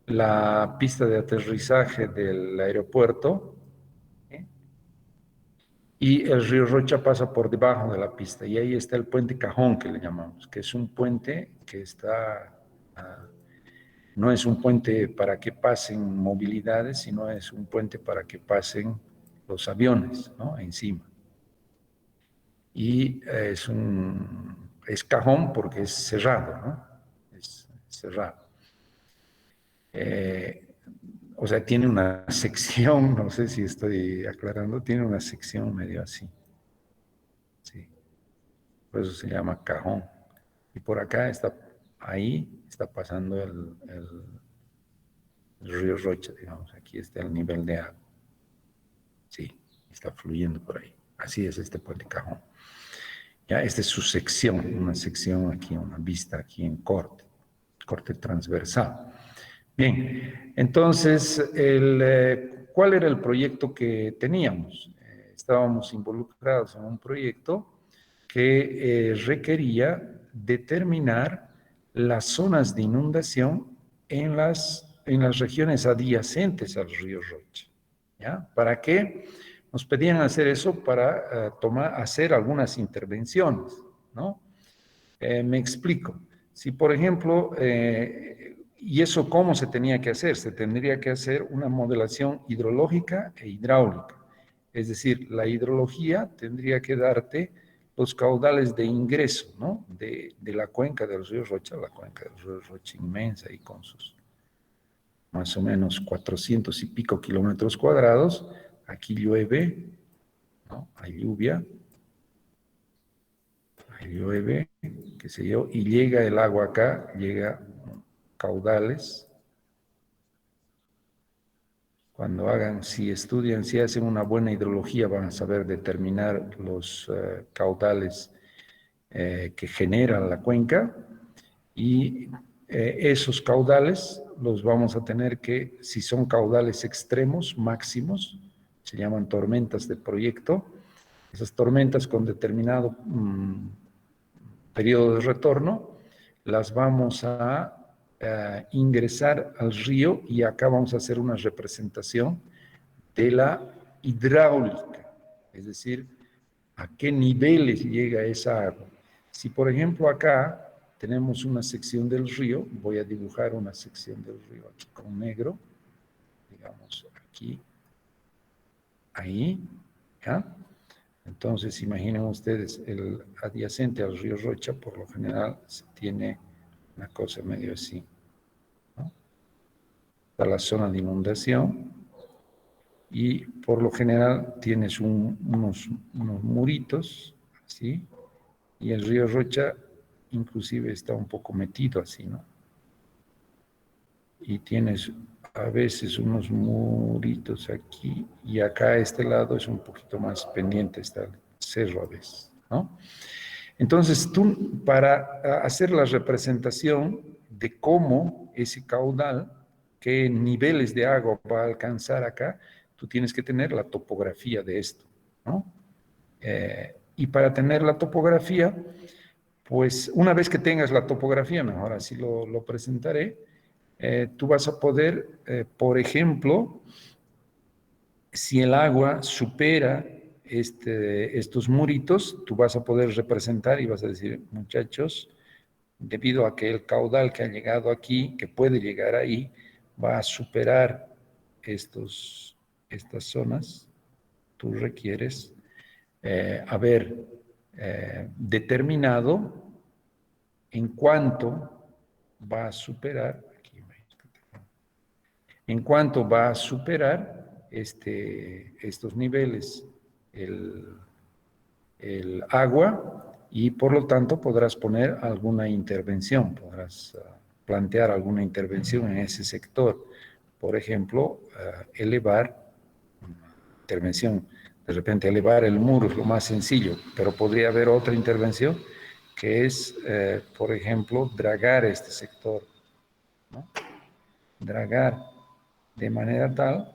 la pista de aterrizaje del aeropuerto, ¿sí? Y el río Rocha pasa por debajo de la pista, y ahí está el puente Cajón, que le llamamos, que es un puente que está... no es un puente para que pasen movilidades, sino es un puente para que pasen los aviones, ¿no? Encima. Y es cajón porque es cerrado, ¿no? Es cerrado. O sea, tiene una sección, no sé si estoy aclarando, tiene una sección medio así. Sí. Por eso se llama cajón. Y por acá ahí está pasando el río Rocha, digamos. Aquí está el nivel de agua. Sí, está fluyendo por ahí. Así es este puente cajón. Ya, esta es su sección, una sección aquí, una vista aquí en corte transversal. Bien, entonces, ¿cuál era el proyecto que teníamos? Estábamos involucrados en un proyecto que requería determinar las zonas de inundación en las regiones adyacentes al río Rocha. ¿Ya? ¿Para qué? Nos pedían hacer eso para hacer algunas intervenciones, ¿no? Me explico. Si, por ejemplo, ¿y eso cómo se tenía que hacer? Se tendría que hacer una modelación hidrológica e hidráulica. Es decir, la hidrología tendría que darte los caudales de ingreso, ¿no? De la cuenca del río Rocha, la cuenca del río Rocha inmensa y con sus más o menos 400 y pico kilómetros cuadrados. Aquí llueve, ¿no? Hay lluvia, llueve, qué sé yo, y llega el agua acá, llega caudales. Cuando si estudian, si hacen una buena hidrología, van a saber determinar los caudales que genera la cuenca, y esos caudales los vamos a tener que, si son caudales extremos, máximos, se llaman tormentas de proyecto. Esas tormentas con determinado periodo de retorno, las vamos a ingresar al río, y acá vamos a hacer una representación de la hidráulica, es decir, a qué niveles llega esa agua. Si, por ejemplo, acá tenemos una sección del río, voy a dibujar una sección del río aquí con negro, digamos aquí, ahí, ¿ya? Entonces, imaginen ustedes, el adyacente al río Rocha, por lo general, se tiene una cosa medio así, ¿no? Está la zona de inundación, y por lo general tienes unos muritos, ¿sí? Y el río Rocha inclusive está un poco metido así, ¿no? Y tienes a veces unos muritos aquí, y acá a este lado es un poquito más pendiente, está cerro a veces, ¿no? Entonces, tú, para hacer la representación de cómo ese caudal, qué niveles de agua va a alcanzar acá, tú tienes que tener la topografía de esto, ¿no? Y para tener la topografía, pues una vez que tengas la topografía, mejor así lo presentaré, tú vas a poder, por ejemplo, si el agua supera estos muritos, tú vas a poder representar y vas a decir, muchachos, debido a que el caudal que ha llegado aquí, que puede llegar ahí, va a superar estas zonas, tú requieres haber determinado en cuánto va a superar, en cuánto va a superar estos niveles el agua y por lo tanto podrás poner alguna intervención, podrás plantear alguna intervención en ese sector. Por ejemplo, elevar una intervención, de repente elevar el muro es lo más sencillo, pero podría haber otra intervención que es, por ejemplo, dragar este sector, ¿no? Dragar de manera tal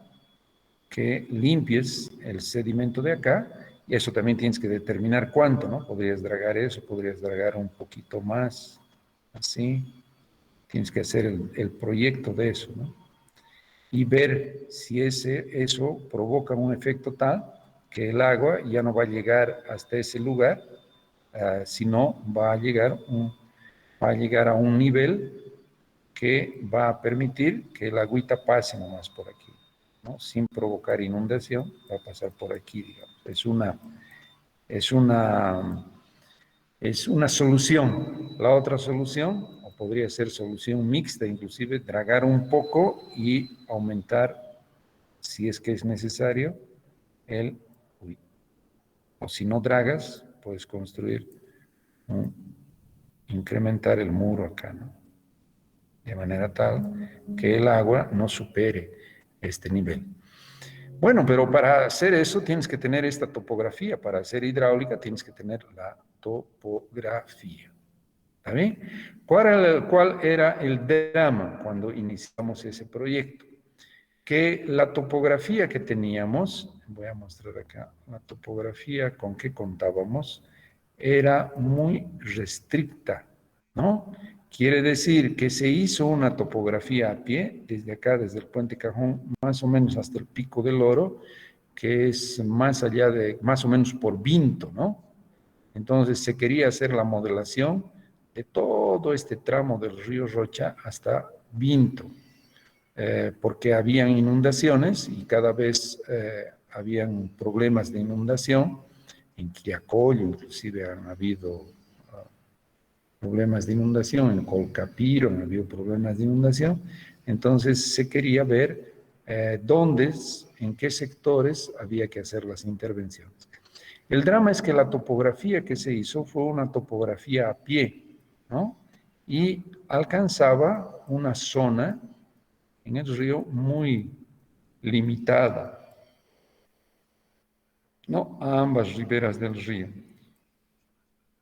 que limpies el sedimento de acá, y eso también tienes que determinar cuánto, ¿no? Podrías dragar eso, podrías dragar un poquito más, así, tienes que hacer el proyecto de eso, ¿no? Y ver si eso provoca un efecto tal que el agua ya no va a llegar hasta ese lugar, sino va a llegar a un nivel que va a permitir que el agüita pase nomás por aquí, ¿no? Sin provocar inundación, va a pasar por aquí, digamos. Es una solución. La otra solución, o podría ser solución mixta, inclusive dragar un poco y aumentar, si es que es necesario, o si no dragas, puedes construir, ¿no? Incrementar el muro acá, ¿no? De manera tal que el agua no supere este nivel. Bueno, pero para hacer eso tienes que tener esta topografía. Para hacer hidráulica tienes que tener la topografía. ¿Está bien? ¿Cuál era el drama cuando iniciamos ese proyecto? Que la topografía que teníamos, voy a mostrar acá, la topografía con que contábamos era muy restricta, ¿no? Quiere decir que se hizo una topografía a pie, desde acá, desde el Puente Cajón, más o menos hasta el Pico del Oro, que es más allá de, más o menos por Vinto, ¿no? Entonces se quería hacer la modelación de todo este tramo del río Rocha hasta Vinto, porque habían inundaciones y cada vez habían problemas de inundación. En Quillacollo inclusive han habido problemas de inundación, en Colcapiro han habido problemas de inundación. Entonces se quería ver dónde, en qué sectores había que hacer las intervenciones. El drama es que la topografía que se hizo fue una topografía a pie, ¿no? Y alcanzaba una zona en el río muy limitada, ¿no? A ambas riberas del río.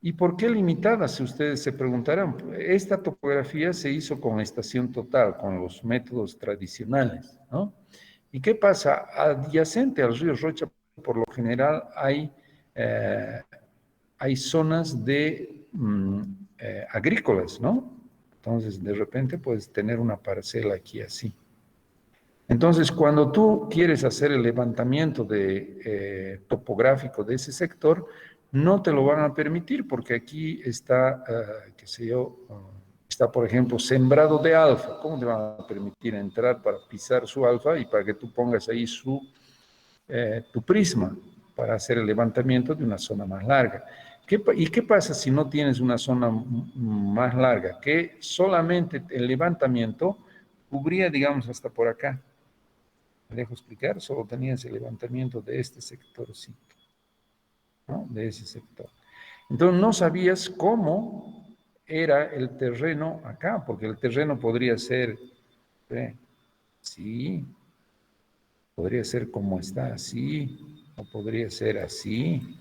¿Y por qué limitada? Si ustedes se preguntarán, esta topografía se hizo con estación total, con los métodos tradicionales, ¿no? ¿Y qué pasa? Adyacente al río Rocha, por lo general, hay zonas de agrícolas, ¿no? Entonces, de repente puedes tener una parcela aquí así. Entonces, cuando tú quieres hacer el levantamiento topográfico de ese sector, no te lo van a permitir porque aquí está, qué sé yo, está, por ejemplo, sembrado de alfa. ¿Cómo te van a permitir entrar para pisar su alfa y para que tú pongas ahí tu prisma para hacer el levantamiento de una zona más larga? ¿Y qué pasa si no tienes una zona más larga? Que solamente el levantamiento cubría, digamos, hasta por acá. ¿Me dejo explicar? Solo tenías el levantamiento de este sectorcito, ¿no? De ese sector. Entonces no sabías cómo era el terreno acá, porque el terreno podría ser, sí, podría ser como está así, o podría ser así,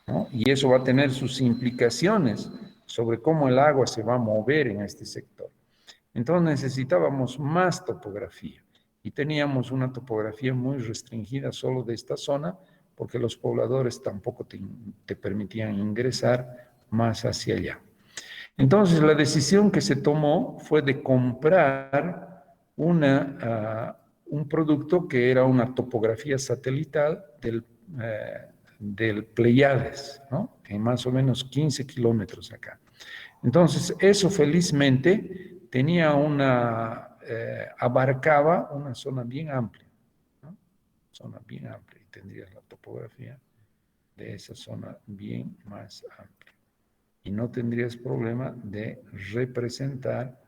¿no? Y eso va a tener sus implicaciones sobre cómo el agua se va a mover en este sector. Entonces necesitábamos más topografía y teníamos una topografía muy restringida solo de esta zona porque los pobladores tampoco te permitían ingresar más hacia allá. Entonces la decisión que se tomó fue de comprar un producto que era una topografía satelital del Pleiades, ¿no? En más o menos 15 kilómetros acá. Entonces, eso felizmente abarcaba una zona bien amplia, ¿no? Zona bien amplia, y tendrías la topografía de esa zona bien más amplia. Y no tendrías problema de representar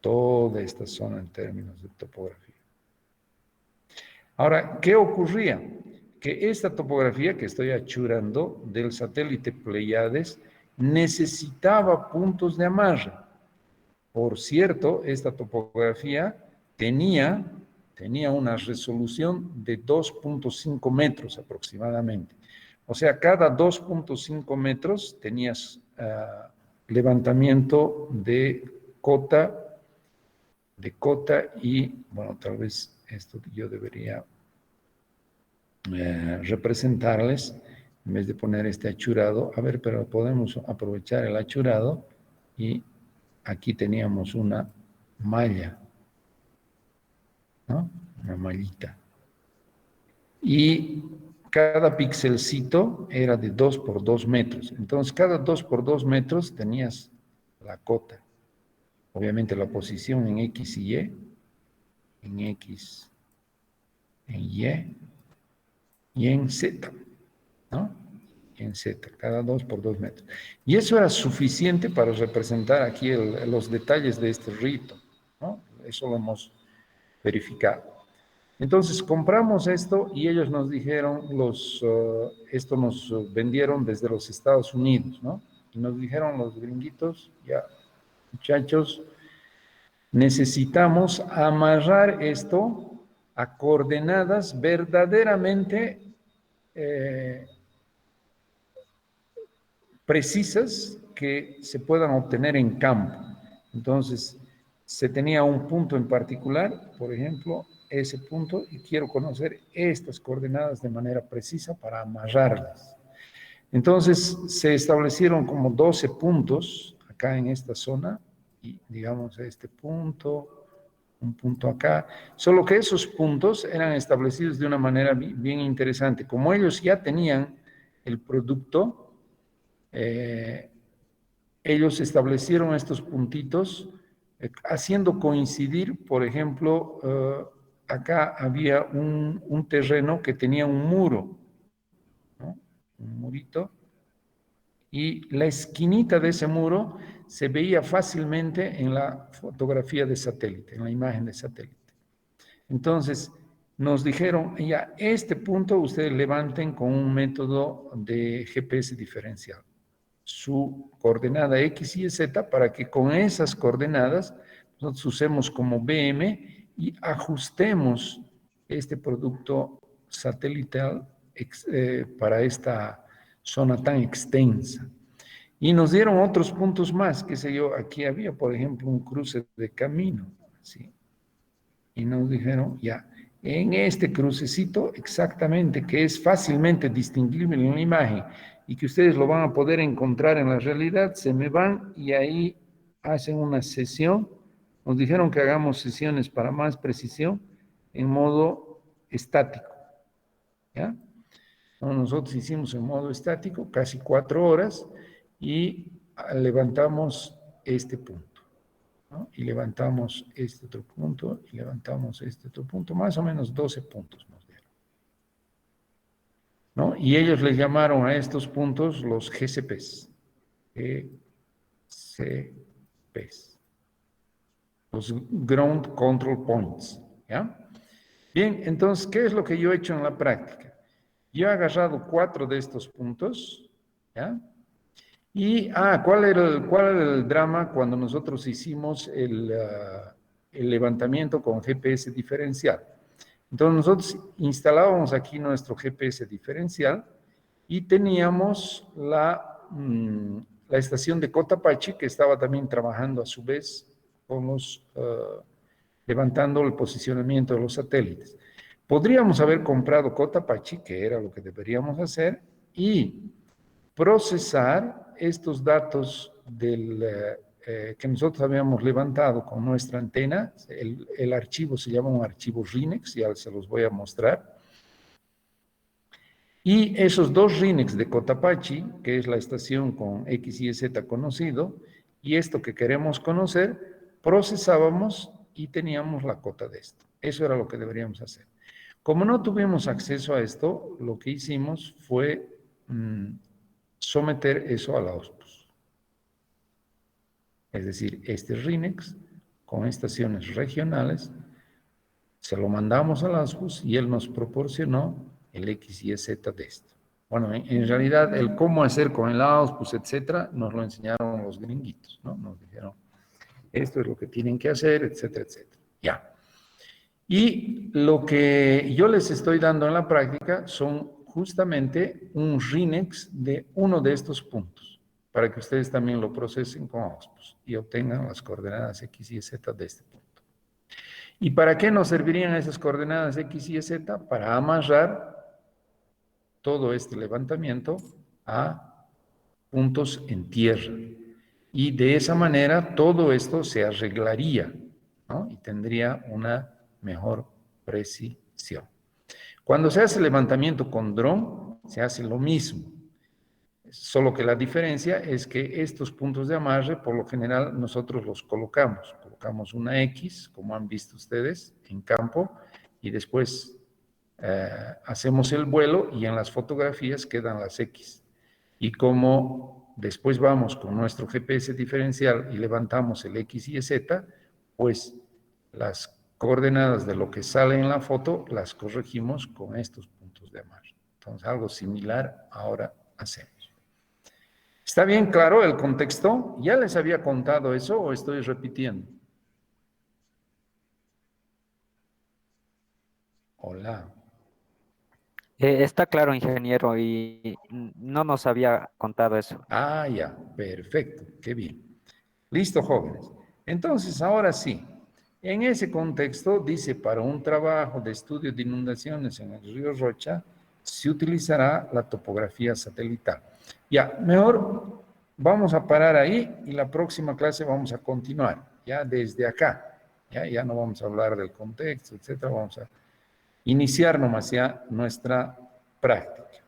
toda esta zona en términos de topografía. Ahora, ¿qué ocurría? Que esta topografía que estoy achurando del satélite Pleiades necesitaba puntos de amarre. Por cierto, esta topografía tenía una resolución de 2.5 metros aproximadamente. O sea, cada 2.5 metros tenías levantamiento de cota y, bueno, tal vez esto yo debería representarles en vez de poner este achurado. A ver, pero podemos aprovechar el achurado y aquí teníamos una malla, ¿no? Una mallita. Y cada pixelcito era de 2 por 2 metros. Entonces, cada 2 por 2 metros tenías la cota. Obviamente la posición en X y Y, en X, en Y y en Z, ¿no? En Z, cada 2 por 2 metros. Y eso era suficiente para representar aquí los detalles de este rito, ¿no? Eso lo hemos verificado. Entonces compramos esto y ellos nos dijeron, esto nos vendieron desde los Estados Unidos, ¿no? Y nos dijeron los gringuitos, ya, muchachos, necesitamos amarrar esto a coordenadas verdaderamente precisas que se puedan obtener en campo. Entonces, se tenía un punto en particular, por ejemplo, ese punto, y quiero conocer estas coordenadas de manera precisa para amarrarlas. Entonces, se establecieron como 12 puntos acá en esta zona, y digamos este punto, un punto acá, solo que esos puntos eran establecidos de una manera bien interesante. Como ellos ya tenían el producto, ellos establecieron estos puntitos haciendo coincidir, por ejemplo, acá había un terreno que tenía un muro, ¿no? Un murito, y la esquinita de ese muro se veía fácilmente en la fotografía de satélite, en la imagen de satélite. Entonces, nos dijeron, ya, este punto ustedes levanten con un método de GPS diferencial, su coordenada X y Z, para que con esas coordenadas nosotros usemos como BM y ajustemos este producto satelital para esta zona tan extensa. Y nos dieron otros puntos más, qué sé yo, aquí había, por ejemplo, un cruce de camino, ¿sí? Y nos dijeron, ya, en este crucecito exactamente, que es fácilmente distinguible en la imagen y que ustedes lo van a poder encontrar en la realidad, se me van y ahí hacen una sesión. Nos dijeron que hagamos sesiones para más precisión en modo estático, ¿ya? Nosotros hicimos en modo estático casi 4 horas y levantamos este punto, ¿no? Y levantamos este otro punto, y levantamos este otro punto, más o menos 12 puntos nos dieron, ¿no? Y ellos les llamaron a estos puntos los GCPs, los Ground Control Points, ¿ya? Bien, entonces, ¿qué es lo que yo he hecho en la práctica? Yo he agarrado 4 de estos puntos, ¿ya? Y, ¿cuál era el drama cuando nosotros hicimos el levantamiento con GPS diferencial? Entonces nosotros instalábamos aquí nuestro GPS diferencial Y teníamos la estación de Cotapaxi, que estaba también trabajando a su vez con levantando el posicionamiento de los satélites. Podríamos haber comprado Cotapaxi, que era lo que deberíamos hacer, y procesar estos datos que nosotros habíamos levantado con nuestra antena. El archivo se llama un archivo RINEX, ya se los voy a mostrar. Y esos dos RINEX de Cotapaxi, que es la estación con X y Z conocido, y esto que queremos conocer, procesábamos y teníamos la cota de esto. Eso era lo que deberíamos hacer. Como no tuvimos acceso a esto, lo que hicimos fue someter eso a la OSPUS. Es decir, este RINEX con estaciones regionales, se lo mandamos a la OSPUS y él nos proporcionó el X y Z de esto. Bueno, en realidad el cómo hacer con el AUSPUS, etcétera, nos lo enseñaron los gringuitos, ¿no? Nos dijeron, esto es lo que tienen que hacer, etcétera, etcétera. Ya. Y lo que yo les estoy dando en la práctica son justamente un RINEX de uno de estos puntos, para que ustedes también lo procesen con AUSPUS y obtengan las coordenadas X y Z de este punto. ¿Y para qué nos servirían esas coordenadas X y Z? Para amarrar todo este levantamiento a puntos en tierra. Y de esa manera todo esto se arreglaría, ¿no? Y tendría una mejor precisión. Cuando se hace levantamiento con dron, se hace lo mismo. Solo que la diferencia es que estos puntos de amarre, por lo general, nosotros los colocamos. Colocamos una X, como han visto ustedes, en campo, y después hacemos el vuelo y en las fotografías quedan las X. Y como después vamos con nuestro GPS diferencial y levantamos el X y Z, pues las coordenadas de lo que sale en la foto las corregimos con estos puntos de amarre. Entonces, algo similar ahora hacemos. ¿Está bien claro el contexto? ¿Ya les había contado eso o estoy repitiendo? Hola. Está claro, ingeniero, y no nos había contado eso. Ah, ya, perfecto, qué bien. Listo, jóvenes. Entonces, ahora sí, en ese contexto dice, para un trabajo de estudio de inundaciones en el río Rocha, se utilizará la topografía satelital. Ya, mejor vamos a parar ahí y la próxima clase vamos a continuar, ya desde acá. Ya no vamos a hablar del contexto, etcétera, vamos a iniciar nomás ya nuestra práctica.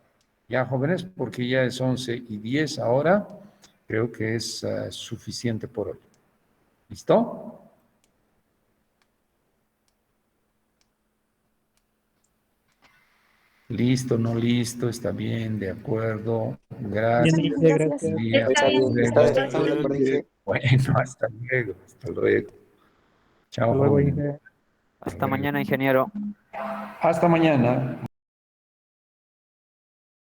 Ya, jóvenes, porque ya es 11:10 ahora, creo que es suficiente por hoy. ¿Listo? Listo, no listo, está bien, de acuerdo, gracias. Bien, gracias. Días, Está bien, Está profesor. bien, profe. Bueno, hasta luego, hasta luego. Chao, Luego, jóvenes. Hasta mañana, ingeniero. Hasta mañana.